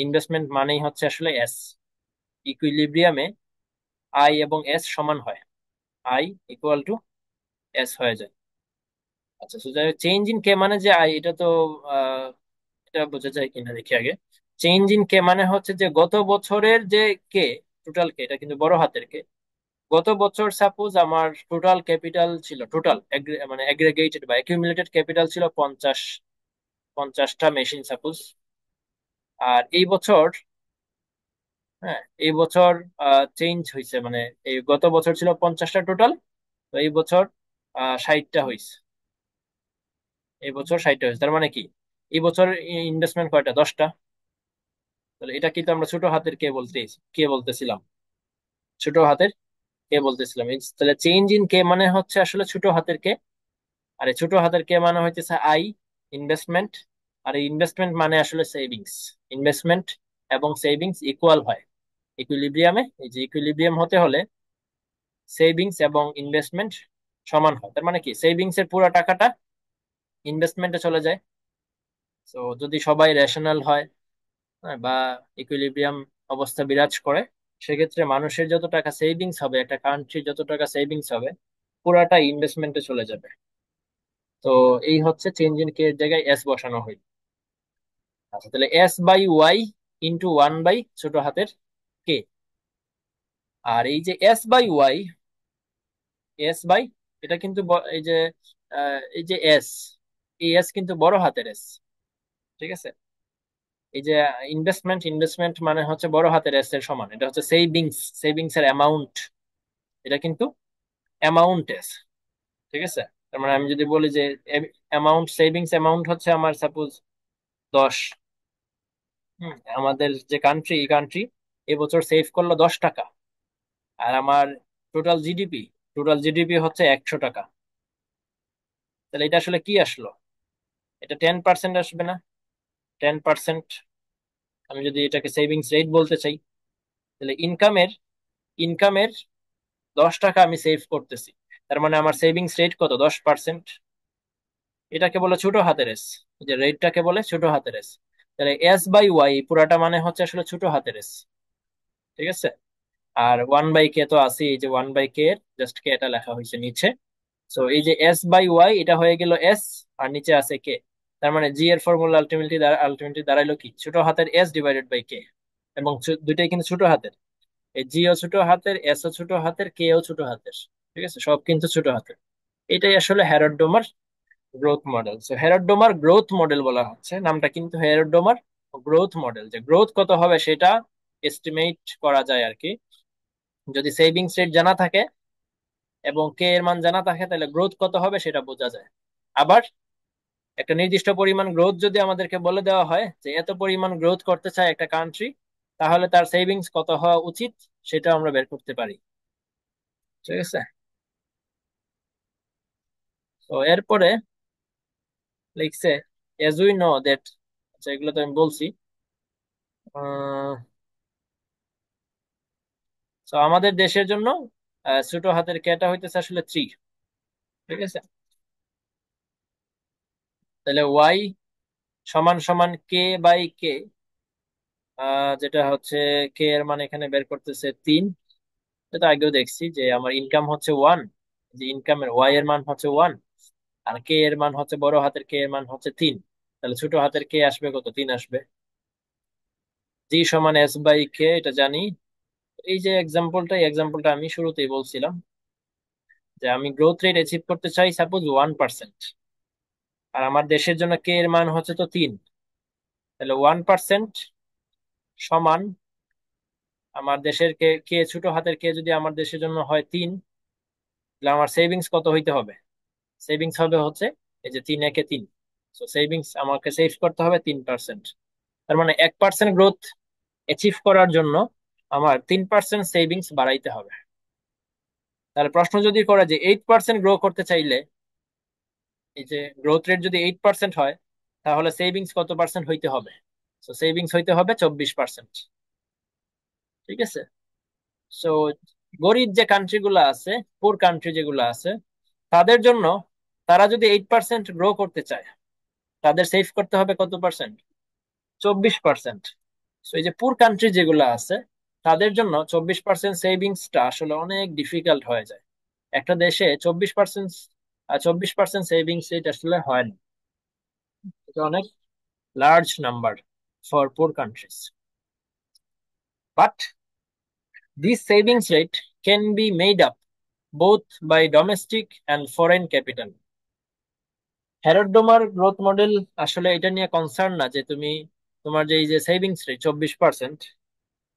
ইনভেস্টমেন্ট মানেই হচ্ছে আসলে এস। ইকুইলিব্রিয়ামে আই এবং এস সমান হয়, আই ইকুয়াল টু এস হয়ে যায়। আচ্ছা, তো চেঞ্জ ইন কে মানে যে আই, এটা তো আহ, এটা বোঝা যায় কিনা দেখি আগে। চেঞ্জ ইন কে মানে হচ্ছে যে গত বছরের যে কে, টোটাল কে, এটা কিন্তু বড় হাতের কে, গত বছর সাপোজ আমার টোটাল ক্যাপিটাল ছিল, টোটাল মানে অ্যাগ্রিগেটেড বা অ্যাকিউমুলেটেড ক্যাপিটাল ছিল 50টা মেশিন সাপোজ। আর এই বছর, হ্যাঁ এই বছর চেঞ্জ হয়েছে, মানে এই গত বছর ছিল 50টা টোটাল, তো এই বছর 60টা হয়েছে। এই বছর 60টা হয়েছে, তার মানে কি এই বছর ইনভেস্টমেন্ট কয়টা, 10টা। তাহলে এটা কিন্তু আমরা ছোট হাতের কে বলতেছিলাম, ছোট হাতের কে বলতেছিলাম। তাহলে চেঞ্জ ইন কে মানে হচ্ছে আসলে ছোট হাতের কে, আর এই ছোট হাতের কে মানে হইতেছে আই, ইনভেস্টমেন্ট। আর এই ইনভেস্টমেন্ট মানে আসলে সেভিংস। ইনভেস্টমেন্ট এবং সেভিংস ইকুয়াল হয় ইকুইলিব্রিয়ামে। এই যে ইকুইলিব্রিয়াম হতে হলে সেভিংস এবং ইনভেস্টমেন্ট সমান হয়। তার মানে কি সেভিংস এর পুরো টাকাটা ইনভেস্টমেন্টে চলে যায়। তো যদি সবাই রেশনাল হয়, হ্যাঁ, বা ইকুইলিব্রিয়াম অবস্থা বিরাজ করে, সেক্ষেত্রে মানুষের যত টাকা সেভিংস হবে, একটা কান্ট্রির যত টাকা সেভিংস হবে, পুরাটা ইনভেস্টমেন্টে চলে যাবে। তো এই হচ্ছে চেঞ্জ ইন কে এর জায়গায় এস বসানো হয়। আচ্ছা, তাহলে S by Y into one by ছোট হাতের কে। আর এই যে S by Y, S by, এটা কিন্তু এই যে এই যে এস, এই এস কিন্তু বড় হাতের এস, ঠিক আছে। এই যে ইনভেস্টমেন্ট মানে হচ্ছে বড় হাতের এস এর সমান, এটা হচ্ছে সেভিংস এর অ্যামাউন্ট, এটা কিন্তু অ্যামাউন্ট এস, ঠিক আছে। তার মানে আমি যদি বলি যে সেভিংস অ্যামাউন্ট হচ্ছে আমার সাপোজ 10। আমাদের যে কান্ট্রি, এই কান্ট্রি এবছর সেভ করলো 10 টাকা। আর আমার টোটাল জিডিপি, হচ্ছে 100 টাকা। তাহলে এটা আসলে কি আসলো, এটা 10% আসবে না? 10%, আমি যদি এটাকে সেভিংস রেট বলতে চাই, তাহলে ইনকামের 10 টাকা আমি সেভ করতেছি, তার মানে আমার সেভিংস রেট কত, 10%। এটাকে বলে ছোট হাতের এস, যে রেটটাকে বলে ছোট হাতের এস। তাহলে এস বাই ওয়াই পুরাটা মানে হচ্ছে আসলে ছোট হাতের এস, ঠিক আছে। আর ওয়ান বাই কে তো আছে, এই যে ওয়ান বাই কে এর জাস্ট কে এটা লেখা হয়েছে নিচে। সো এই যে এস বাই ওয়াই এটা হয়ে গেল এস, আর নিচে আছে কে। তার মানে জি এর ফর্মুলা আলটিমেটলি দাঁড়াইলো কি, ছোট হাতের এস ডিভাইডেড বাই কে। এবং দুইটাই কিন্তু ছোট হাতের, এই জি ও ছোট হাতের, এস ও ছোট হাতের, কে ও ছোট হাতের, ঠিক আছে, সব কিন্তু ছোট হাতের। এটাই আসলে Harrod growth model. So Harrod Domar growth model বলা হচ্ছে, নামটা কিন্তু হেরোডোমার গ্রোথ মডেল। যে গ্রোথ কত হবে সেটা এস্টিমেট করা যায় আর কি, যদি সেভিংস রেট জানা থাকে এবং কে এর মান জানা থাকে, তাহলে গ্রোথ কত হবে সেটা বোঝা যায়। আবার একটা নির্দিষ্ট পরিমাণ গ্রোথ যদি আমাদেরকে বলে দেওয়া হয় যে এত পরিমাণ গ্রোথ করতে চায় একটা কান্ট্রি, তাহলে তার সেভিংস কত হওয়া উচিত সেটা আমরা বের করতে পারি, ঠিক আছে। তো এরপরে লিখছে এজ উই নো দ্যাট, আচ্ছা এগুলো তো আমি বলছি। তো আমাদের দেশের জন্য ছোট হাতের কেটা হইতেছে আসলে 3, ঠিক আছে। তাহলে ওয়াই সমান সমান কে বাই কে, যেটা হচ্ছে কে এর মান এখানে বের করতেছে 3। এটা আগেও দেখছি যে আমার ইনকাম হচ্ছে 1, যে ইনকামের ওয়াই এর মান হচ্ছে 1, আর কে এর মান হচ্ছে বড় হাতের কে এর মান হচ্ছে 3। তাহলে ছোট হাতের কে আসবে কত, 3 আসবে। জি সমান এস বাই কে, এটা জানি। এই যে এক্সাম্পলটা আমি শুরুতেই বলছিলাম যে আমি গ্রোথ রেট অ্যাচিভ করতে চাই সাপোজ 1%, আর আমার দেশের জন্য কে এর মান হচ্ছে তো 3। তাহলে 1% সমান আমার দেশের কে, ছোট হাতের কে যদি আমার দেশের জন্য হয় 3, তাহলে আমার সেভিংস কত হইতে হবে, সেভিংস হবে হচ্ছে এই যে 3 একে 3। তো সেভিংস আমাকে সেভ করতে হবে 3%। তার মানে 1% গ্রোথ অ্যাচিভ করার জন্য আমার 3% সেভিংস বাড়াইতে হবে। তাহলে প্রশ্ন যদি করে যে 8% গ্রো করতে চাইলে, এই যে গ্রোথ রেট যদি 8% হয়, তাহলে সেভিংস কত পার্সেন্ট হইতে হবে, তো সেভিংস হইতে হবে 24%, ঠিক আছে। সো গরিব যে কান্ট্রি গুলো আছে, পুর কান্ট্রি যেগুলো আছে, তাদের জন্য, তারা যদি 8% গ্রো করতে চায়, তাদের সেভ করতে হবে কত পার্সেন্ট, 24%। তো এই যে পুর কান্ট্রি যেগুলো আছে, তাদের জন্য 24% সেভিংসটা আসলে অনেক ডিফিকাল্ট হয়ে যায়। একটা দেশে 24% সেভিংস রেট আসলে হয় না, এটা অনেক লার্জ নাম্বার ফর পুর countries. But this savings rate can be made up both by domestic and foreign capital. হ্যারড Domar growth model আসলে এটা নিয়ে কনসার্ন না যে তুমি তোমার যে এই যে সেভিংস রেট 24%,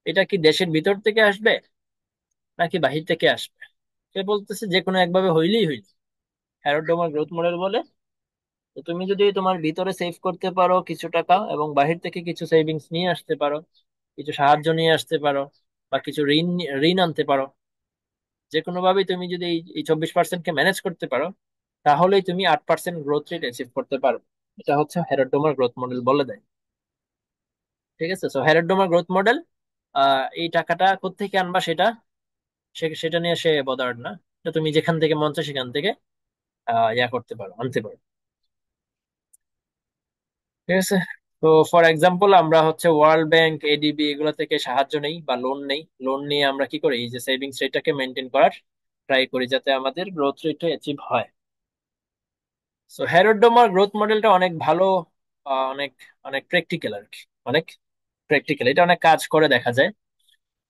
এটা কি দেশের ভিতর থেকে আসবে নাকি বাহির থেকে আসবে। সে বলতেছে যে কোনো একভাবে হইলেই হইল। হ্যারড ডোমার গ্রোথ মডেল বলে তো তুমি যদি তোমার ভিতরে সেভ করতে পারো কিছু টাকা এবং বাহির থেকে কিছু সেভিংস নিয়ে আসতে পারো, কিছু সাহায্য নিয়ে আসতে পারো, বা কিছু ঋণ ঋণ আনতে পারো, যে কোনো ভাবে তুমি যদি এই 24%কে ম্যানেজ করতে পারো, তাহলেই তুমি 8% গ্রোথ রেট অ্যাচিভ করতে পারো। এটা হচ্ছে হ্যারড ডোমার গ্রোথ মডেল বলে দেয়। ঠিক আছে, সো হ্যারড ডোমার গ্রোথ মডেল এই টাকাটা কোত্থেকে আনবা সেটা নিয়ে সে বদার্ড না। তো তুমি যেখান থেকে মন চায় সেখান থেকে ইয়া করতে পারো, আনতে পারো। ঠিক আছে। তো ফর এক্সাম্পল আমরা হচ্ছে ওয়ার্ল্ড ব্যাংক, এডিবি এগুলো থেকে সাহায্য নেই বা লোন নেই। লোন নিয়ে আমরা কি করি, এই যে সেভিংস রেটটাকে মেনটেন করার ট্রাই করি যাতে আমাদের গ্রোথ রেটটা অ্যাচিভ হয়। সো হ্যারোডোমার গ্রোথ মডেলটা অনেক ভালো, অনেক অনেক প্র্যাকটিক্যাল আর কি, অনেক প্র্যাকটিক্যাল, এটা অনেক কাজ করে দেখা যায়।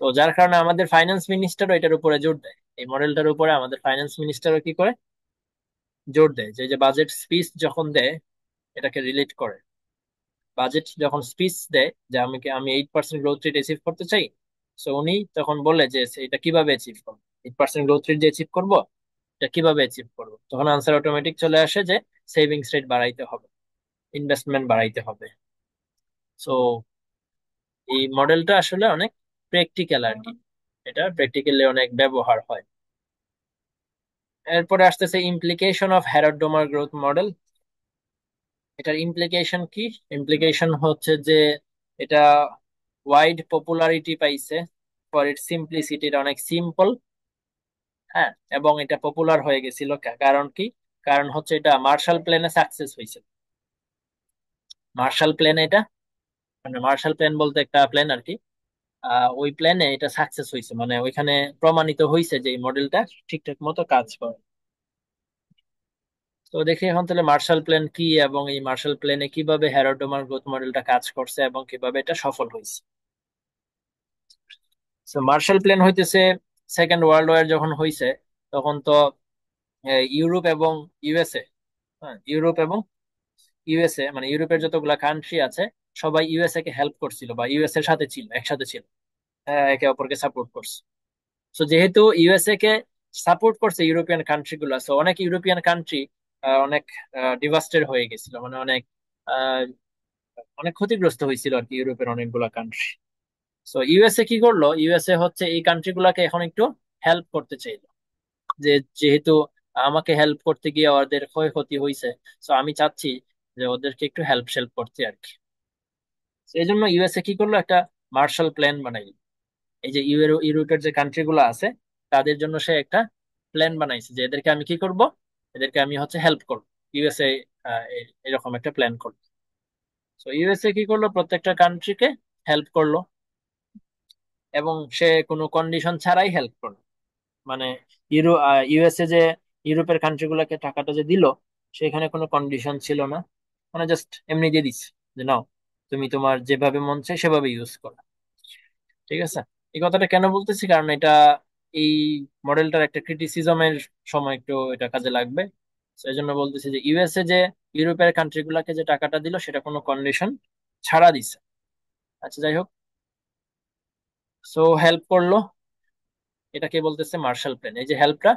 তো যার কারণে আমাদের ফাইন্যান্স মিনিস্টারও এটার উপরে জোর দেয়, এই মডেলটার উপরে আমাদের ফাইন্যান্স মিনিস্টারও কি করে, জোর দেয় যে যে বাজেট স্পিচ যখন দেয় এটাকে রিলেট করে। বাজেট যখন স্পিচ দেয় যে আমি 8% গ্রোথ রেট অ্যাচিভ করতে চাই, সো উনি তখন বলে যে এটা কিভাবে অ্যাচিভ করবো, 8% গ্রোথ রেট যে অ্যাচিভ করবো এটা কিভাবে অ্যাচিভ করবো, তখন আনসার অটোমেটিক চলে আসে যে সেভিংস রেট বাড়াইতে হবে, ইনভেস্টমেন্ট বাড়াইতে হবে। সো এই মডেলটা আসলে অনেক প্র্যাকটিক্যাল আর কি, এটা প্র্যাকটিক্যালি অনেক ব্যবহার হয়। এরপরে আসতেছে implication of হ্যারড Domar growth model. এটার ইমপ্লিকেশন কি? ইমপ্লিকেশন হচ্ছে যে এটা ওয়াইড পপুলারিটি পাইছে ফর ইট সিম্পলিসিটি, এটা অনেক সিম্পল। হ্যাঁ, এবং এটা পপুলার হয়ে গেছিল কারণ কি, কারণ হচ্ছে এটা মার্শাল প্ল্যানে সাকসেস হয়েছে। মার্শাল প্ল্যান, এটা মানে মার্শাল প্ল্যান বলতে একটা প্ল্যান আর কি। ওই প্ল্যানে এটা সাকসেস হয়েছে, মানে ওইখানে প্রমাণিত হয়েছে যে এই মডেলটা ঠিকঠাক মতো কাজ করে। তো দেখি এখন তাহলে মার্শাল প্ল্যান কি এবং এই মার্শাল প্ল্যানে কিভাবে হ্যারোডোমার গ্রোথ মডেলটা কাজ করছে এবং কিভাবে এটা সফল হয়েছে। তো মার্শাল প্ল্যান হইতেছে সেকেন্ড ওয়ার্ল্ড ওয়ার যখন হয়েছে তখন তো ইউরোপ এবং ইউএসএ, হ্যাঁ ইউরোপ এবং ইউএসএ মানে ইউরোপের যতগুলা কান্ট্রি আছে সবাই ইউএসএ কে হেল্প করছিল বা ইউএসএ এর সাথে ছিল, একসাথে ছিল, একে অপরকে সাপোর্ট করছে। তো যেহেতু ইউএসএ কে সাপোর্ট করছে ইউরোপিয়ান কান্ট্রি গুলা, তো অনেক ইউরোপিয়ান কান্ট্রি অনেক ডিভাস্টেড হয়ে গেছিল, মানে অনেক আহ, অনেক ক্ষতিগ্রস্ত হয়েছিল আর কি ইউরোপের অনেকগুলা কান্ট্রি। সো ইউএসএ কি করলো, ইউএসএ হচ্ছে এই কান্ট্রি গুলাকে এখন একটু হেল্প করতে চাইলো, যে যেহেতু আমাকে হেল্প করতে গিয়ে ওদের ক্ষয়ক্ষতি হয়েছে, তো আমি চাচ্ছি যে ওদেরকে একটু হেল্প করতে আর কি। তো এই জন্য ইউএসএ কি করলো, একটা মার্শাল প্ল্যান বানাইলো। এই যে ইউরোপের যে কান্ট্রি গুলো আছে তাদের জন্য সে একটা প্ল্যান বানাইছে যে এদেরকে আমি কি করব, এদেরকে আমি হচ্ছে হেল্প করবো। ইউএসএ এরকম একটা প্ল্যান করলো। তো ইউএসএ কি করলো, প্রত্যেকটা কান্ট্রিকে হেল্প করলো এবং সে কোনো কন্ডিশন ছাড়াই হেল্প করলো। মানে ইউএসএ যে ইউরোপের কান্ট্রি গুলাকে টাকাটা যে দিল সেখানে কোনো কন্ডিশন ছিল না, মানে জাস্ট এমনি দিয়ে দিচ্ছে যে নাও তুমি তোমার যেভাবে মন চায় সেভাবে ইউজ করো। ঠিক আছে, এই কথাটা কেন বলতেছি, কারণ এটা এই মডেলটার একটা ক্রিটিসিজমের সময় একটু এটা কাজে লাগবে। তো এই জন্য বলতেছি যে ইউএসএ যে ইউরোপের কান্ট্রি গুলাকে যে টাকাটা দিল সেটা কোনো কন্ডিশন ছাড়া দিছে। আচ্ছা যাই হোক, সো হেল্প করলো, এটাকে বলতেছে মার্শাল প্ল্যান। এই যে হেল্পটা,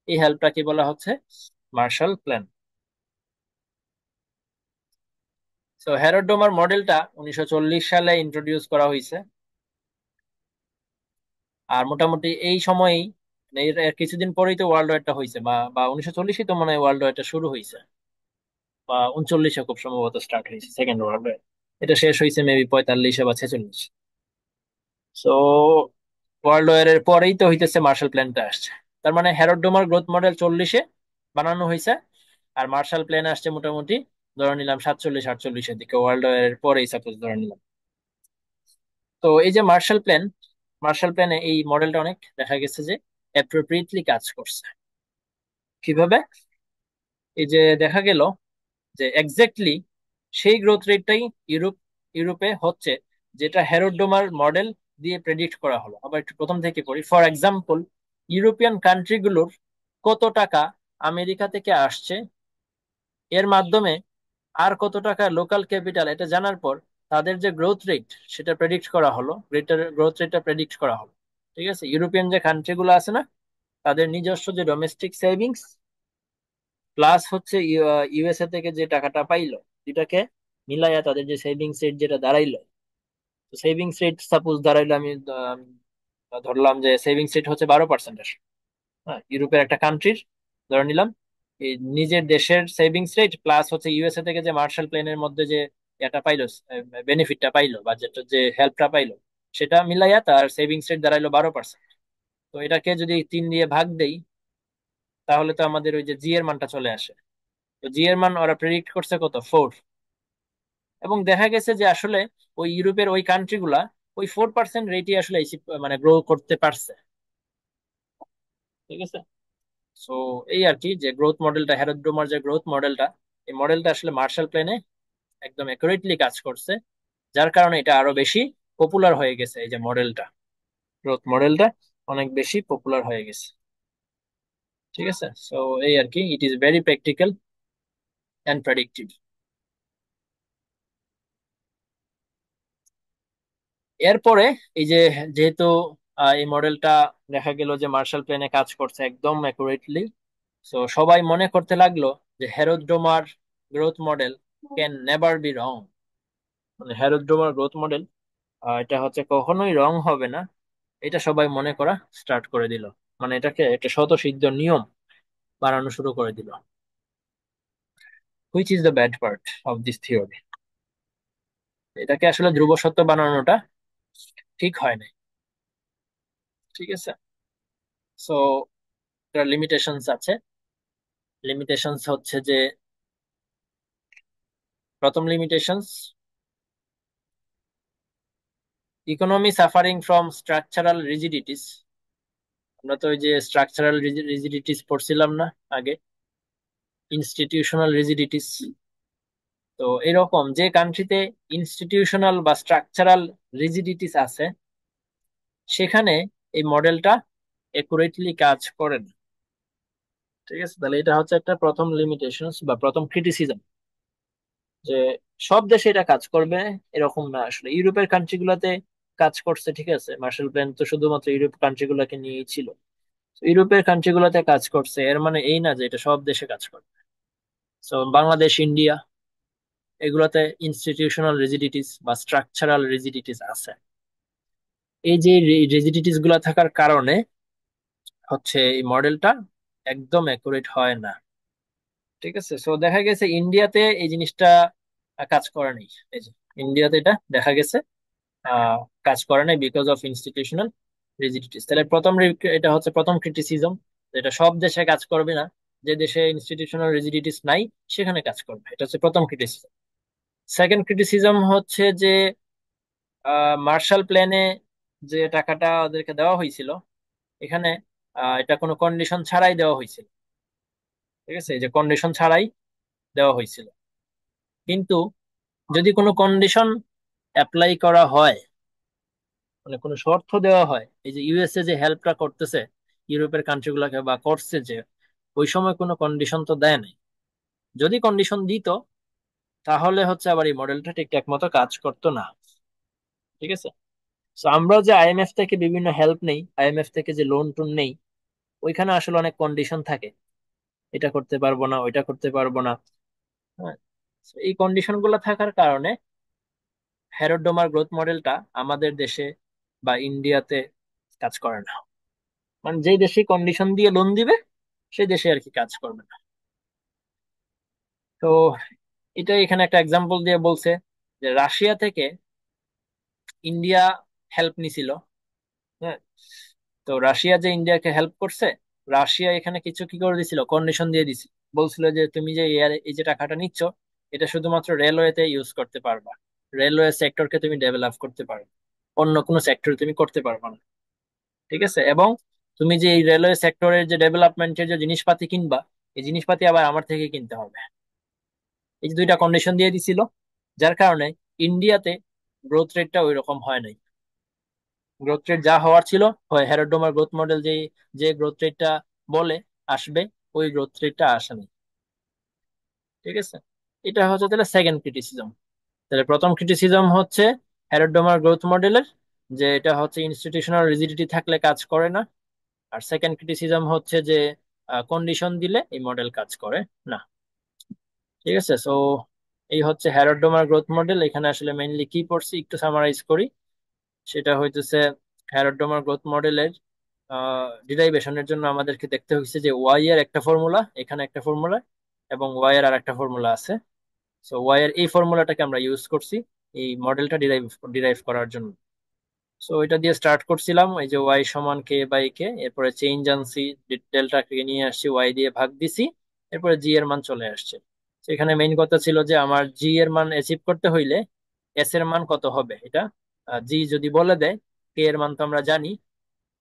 এই হেল্পটা কি বলা হচ্ছে, মার্শাল প্ল্যান। তো হ্যারোডোমার মডেলটা 1940 সালে ইন্ট্রোডিউস করা হয়েছে। আর মোটামুটি এই সময়েই মানে এর কিছুদিন পরেই তো ওয়ার্ল্ড ওয়ারটা হয়েছে, বা বা 1940-ই তো মনে হয় ওয়ার্ল্ড ওয়ারটা শুরু হয়েছে, বা 39-এ খুব সম্ভবত স্টার্ট হয়েছে সেকেন্ড ওয়ার্ল্ড ওয়ার। এটা শেষ হয়েছে মেবি 45 বা 46। সো ওয়ার্ল্ড ওয়ার এর পরেই তো হইতেছে মার্শাল প্ল্যানটা আসছে। তার মানে হ্যারোডোমার গ্রোথ মডেল 40-এ বানানো হয়েছে, আর মার্শাল প্ল্যান আসছে মোটামুটি ধরে নিলাম 47-48-এর দিকে, ওয়ার্ল্ড ওয়ার এর পরেই সাপোজ ধরে নিলাম। তো এই যে মার্শাল প্ল্যানে এই মডেলটা অনেক দেখা গেছে যে অ্যাপ্রোপ্রিয়েটলি কাজ করছে। কিভাবে? এই যে দেখা গেল যে এক্স্যাক্টলি সেই গ্রোথ রেটটাই ইউরোপ ইউরোপে হচ্ছে যেটা হ্যারোডোমার মডেল দিয়ে প্রেডিক্ট করা হলো। আবার একটু প্রথম থেকে করি। ফর এক্সাম্পল, ইউরোপিয়ান কান্ট্রিগুলোর কত টাকা আমেরিকা থেকে আসছে, এর মাধ্যমে আর কত টাকা লোকাল ক্যাপিটাল, এটা জানার পর তাদের যে গ্রোথ রেট সেটা প্রেডিক্ট করা হলো, গ্রোথ রেটটা প্রেডিক্ট করা হলো। ঠিক আছে, ইউরোপিয়ান যে কান্ট্রি গুলো আছে না, তাদের নিজস্ব যে ডোমেস্টিক সেভিংস প্লাস হচ্ছে ইউএসএ থেকে যে টাকাটা পাইলো, দুটাকে মিলাইয়া তাদের যে সেভিংস রেট যেটা দাঁড়াইলো, তো সেভিংস রেট সাপোজ দাঁড়াইলো, আমি ধরলাম যে সেভিংস রেট হচ্ছে 12%। হ্যাঁ, ইউরোপের একটা কান্ট্রির ধরে নিলাম, এই নিজের দেশের সেভিংস রেট প্লাস হচ্ছে ইউএসএ থেকে যে মার্শাল প্ল্যানের মধ্যে যে এটা পাইলো, বেনিফিটটা পাইলো বা যেটা যে হেল্পটা পাইলো, সেটা মিলাইয়া তার সেভিংস রেট দাঁড়াইলো 12%। তো এটাকে যদি 3 দিয়ে ভাগ দেই, তাহলে তো আমাদের ওই যে জি এর মানটা চলে আসে। তো জি এর মান ওরা প্রেডিক্ট করছে কত, 4। এবং দেখা গেছে যে আসলে ওই ইউরোপের ওই কান্ট্রি গুলা ওই 4% রেটই আসলে মানে গ্রো করতে পারছে। ঠিক আছে। সো এই আর কি, যে গ্রোথ মডেলটা, হ্যারোড ব্রুমার যে গ্রোথ মডেলটা, এই মডেলটা আসলে মার্শাল প্ল্যানে একদম একুরেটলি কাজ করছে, যার কারণে এটা আরো বেশি পপুলার হয়ে গেছে। এই যে মডেলটা, গ্রোথ মডেলটা অনেক বেশি পপুলার হয়ে গেছে। ঠিক আছে। সো এই আর কি, it is very practical and predictive. এরপরে এই যে, যেহেতু এই মডেলটা দেখা গেল যে মার্শাল প্ল্যানে কাজ করছে একদম অ্যাকুরেটলি, সো সবাই মনে করতে লাগলো যে Harrod Domar growth model can never be wrong. মানে হেরোড্রোমার গ্রোথ মডেল, এটা হচ্ছে কখনোই রং হবে না, এটা সবাই মনে করা স্টার্ট করে দিল। মানে এটাকে একটা স্বতঃসিদ্ধ নিয়ম বানানো শুরু করে দিল। Which is the bad part of this theory? এটাকে আসলে ধ্রুব সত্য বানানোটা ঠিক হয় না। ঠিক আছে। সো এটার লিমিটেশনস আছে। লিমিটেশনস হচ্ছে যে, প্রথম limitations, economy suffering from structural rigidities. আমরা তো ওই যে স্ট্রাকচারাল রিজিডিটিস পড়ছিলাম না আগে, ইনস্টিটিউশনাল রিজিডিটিস। তো এরকম যে কান্ট্রিতে ইনস্টিটিউশনাল বা স্ট্রাকচারাল রিজিডিটিস আছে, সেখানে এই মডেলটা একুরেটলি কাজ করে না। ঠিক আছে, তাহলে এটা হচ্ছে একটা প্রথম লিমিটেশন বা প্রথম ক্রিটিসিজম, যে সব দেশে এটা কাজ করবে এরকম না। আসলে ইউরোপের কান্ট্রি গুলাতে কাজ করছে, ঠিক আছে, মার্শাল প্ল্যান তো শুধুমাত্র ইউরোপ কান্ট্রি গুলাকে নিয়েই ছিল। তো ইউরোপের কান্ট্রি গুলাতে কাজ করছে, এর মানে এই না যে এটা সব দেশে কাজ করবে। তো বাংলাদেশ, ইন্ডিয়া, এগুলাতে ইনস্টিটিউশনাল রিজিডিটিস বা স্ট্রাকচারাল রিজিডিটিস আছে। এই যে রিজিডিটিস গুলা থাকার কারণে হচ্ছে এই মডেলটা একদম অ্যাকুরেট হয় না। ঠিক আছে। সো দেখা গেছে ইন্ডিয়াতে এই জিনিসটা কাজ করে নাই। এই যে ইন্ডিয়াতে এটা দেখা গেছে আহ, কাজ করে নাই বিকজ অফ ইনস্টিটিউশনাল রিজিডিটিস। তাহলে এটা হচ্ছে প্রথম ক্রিটিসিজম, এটা সব দেশে কাজ করবে না। যে দেশে ইনস্টিটিউশনাল রিজিডিটিস নাই সেখানে কাজ করবে, এটা হচ্ছে প্রথম ক্রিটিসিজম। সেকেন্ড ক্রিটিসিজম হচ্ছে যে মার্শাল প্ল্যানে যে টাকাটা ওদেরকে দেওয়া হয়েছিল, এখানে এটা কোনো কন্ডিশন ছাড়াই দেওয়া হয়েছিল। ঠিক আছে, এই যে কন্ডিশন ছাড়াই দেওয়া হয়েছিল। কিন্তু যদি কোনো কন্ডিশন অ্যাপ্লাই করা হয়, মানে কোনো শর্ত দেওয়া হয়, এই যে ইউএসএ যে হেল্পটা করতেছে ইউরোপের কান্ট্রি গুলাকে বা করছে, যে ওই সময় কোনো কন্ডিশন তো দেয় নাই। যদি কন্ডিশন দিত, তাহলে হচ্ছে আবার এই মডেলটা ঠিকঠাক মতো কাজ করতো না। ঠিক আছে। তো আমরা যে আইএমএফ থেকে বিভিন্ন হেল্প নেই, আইএমএফ থেকে যে লোন টোন নেই, ওইখানে আসলে অনেক কন্ডিশন থাকে, এটা করতে পারবো না, ওইটা করতে পারবো না। হ্যাঁ। তো এই কন্ডিশন গুলো থাকার কারণে হেরোডোমার গ্রোথ মডেলটা আমাদের দেশে বা ইন্ডিয়াতে কাজ করে না। মানে যেই দেশে কন্ডিশন দিয়ে লোন দিবে, সেই দেশে আর কি কাজ করবে না। তো এটা এখানে একটা এক্সাম্পল দিয়ে বলছে যে রাশিয়া থেকে ইন্ডিয়া হেল্প নিছিল। হ্যাঁ। তো রাশিয়া যে ইন্ডিয়াকে হেল্প করছে, রাশিয়া এখানে কিছু কি করে দিছিল, কন্ডিশন দিয়ে দিছিল। বলছিল যে তুমি যে এই যে টাকাটা নিচ্ছ, এটা শুধুমাত্র রেলওয়েতে ইউজ করতে পারবা, রেলওয়ে সেক্টরকে তুমি ডেভেলপ করতে পারবে, অন্য কোনো সেক্টর তুমি করতে পারবা না। ঠিক আছে। এবং তুমি যে এই রেলওয়ে সেক্টরের যে ডেভেলপমেন্টের যে জিনিসপাতি কিনবা, এই জিনিসপাতি আবার আমার থেকে কিনতে হবে। এই যে দুইটা কন্ডিশন দিয়ে দিছিল, যার কারণে ইন্ডিয়াতে গ্রোথ রেটটা ওই রকম হয় নাই। গ্রোথ রেট যা হওয়ার ছিল, হয় হেরোডোমার গ্রোথ মডেল যে যে গ্রোথ রেটটা বলে আসবে, ওই গ্রোথ রেটটা আসেনি। ঠিক আছে, এটা হচ্ছে তাহলে সেকেন্ড ক্রিটিসিজম। তাহলে প্রথম ক্রিটিসিজম হচ্ছে হেরোডোমার গ্রোথ মডেলের, যে এটা হচ্ছে ইনস্টিটিউশনাল রিজিডিটি থাকলে কাজ করে না। আর সেকেন্ড ক্রিটিসিজম হচ্ছে যে কন্ডিশন দিলে এই মডেল কাজ করে না। ঠিক আছে, সো এই হচ্ছে হ্যারোডোমার গ্রোথ মডেল। এখানে আসলে মেইনলি কি পড়ছি একটু সামারাইজ করি। সেটা হইতেছে হ্যারোডোমার গ্রোথ মডেলের ডিরাইভেশনের জন্য আমাদেরকে দেখতে হয়েছে যে ওয়াই এর একটা ফর্মুলা, এখানে একটা ফর্মুলা, এবং ওয়াই এর আর একটা ফর্মুলা আছে। সো ওয়াই এর এই ফর্মুলাটাকে আমরা ইউজ করছি এই মডেলটা ডিরাইভ ডিরাইভ করার জন্য। সো এটা দিয়ে স্টার্ট করছিলাম, এই যে ওয়াই সমান কে বাই কে, এরপরে চেঞ্জ আনছি, ডেল্টা কে নিয়ে আসছি, ওয়াই দিয়ে ভাগ দিছি, এরপরে জি এর মান চলে আসছে। তো এখানে মেইন কথা ছিল যে আমার জি এর মান অ্যাচিভ করতে হইলে এস এর মান কত হবে, এটা জি যদি বলে দেয়, কে এর মান তো আমরা জানি,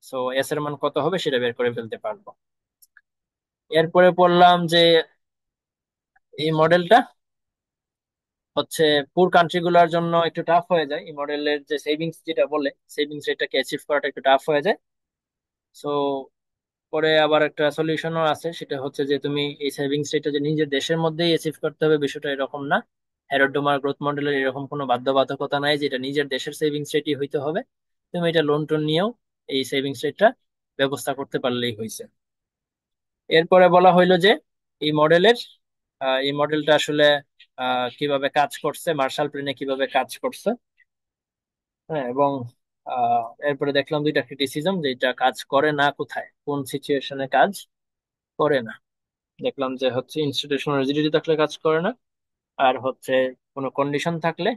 সো এস এর মান কত হবে সেটা বের করে ফেলতে পারবো। এরপরে বললাম যে এই মডেলটা হচ্ছে পুর কান্ট্রি গুলোর জন্য একটু টাফ হয়ে যায়, এই মডেলের যে সেভিংস যেটা বলে সেভিংস রেটটাকে অ্যাচিভ করাটা একটু টাফ হয়ে যায়। সো পরে আবার একটা সলিউশনও আছে, সেটা হচ্ছে যে তুমি এই সেভিংস রেটটা যে নিজের দেশের মধ্যেই অ্যাচিভ করতে হবে বিষয়টা এরকম না। হ্যারোডোমার গ্রোথ মডেলের এরকম কোনো বাধ্যবাধকতা নাই যে এটা নিজের দেশের সেভিংস রেটই হইতে হবে। তুমি এটা লোন টোন নিয়েও এই সেভিংস রেটটা ব্যবস্থা করতে পারলেই হয়েছে। এরপরে বলা হইলো যে এই মডেলের এই মডেলটা আসলে কিভাবে কাজ করছে, মার্শাল প্লেনে কিভাবে কাজ করছে। হ্যাঁ, এবং এরপরে দেখলাম দুইটা ক্রিটিসিজম, যে এটা কাজ করে না কোথায়, কোন সিচুয়েশনে কাজ করে না। দেখলাম যে হচ্ছে ইনস্টিটিউশনাল রিজিডিটি থাকলে কাজ করে না, আর হচ্ছে কোনো কন্ডিশন থাকলে,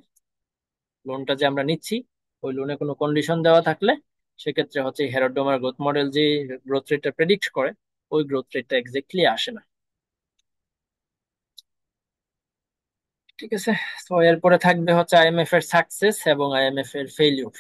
লোনটা যে আমরা নিচ্ছি ওই লোনে কোনো কন্ডিশন দেওয়া থাকলে সেক্ষেত্রে হচ্ছে হেরোডোমার গ্রোথ মডেল যে গ্রোথ রেটটা প্রেডিক্ট করে ওই গ্রোথ রেটটা এক্স্যাক্টলি আসে না। ঠিক আছে, তো এরপরে থাকবে হচ্ছে আইএমএফ এর সাকসেস এবং আইএমএফ এর ফেইলিউর।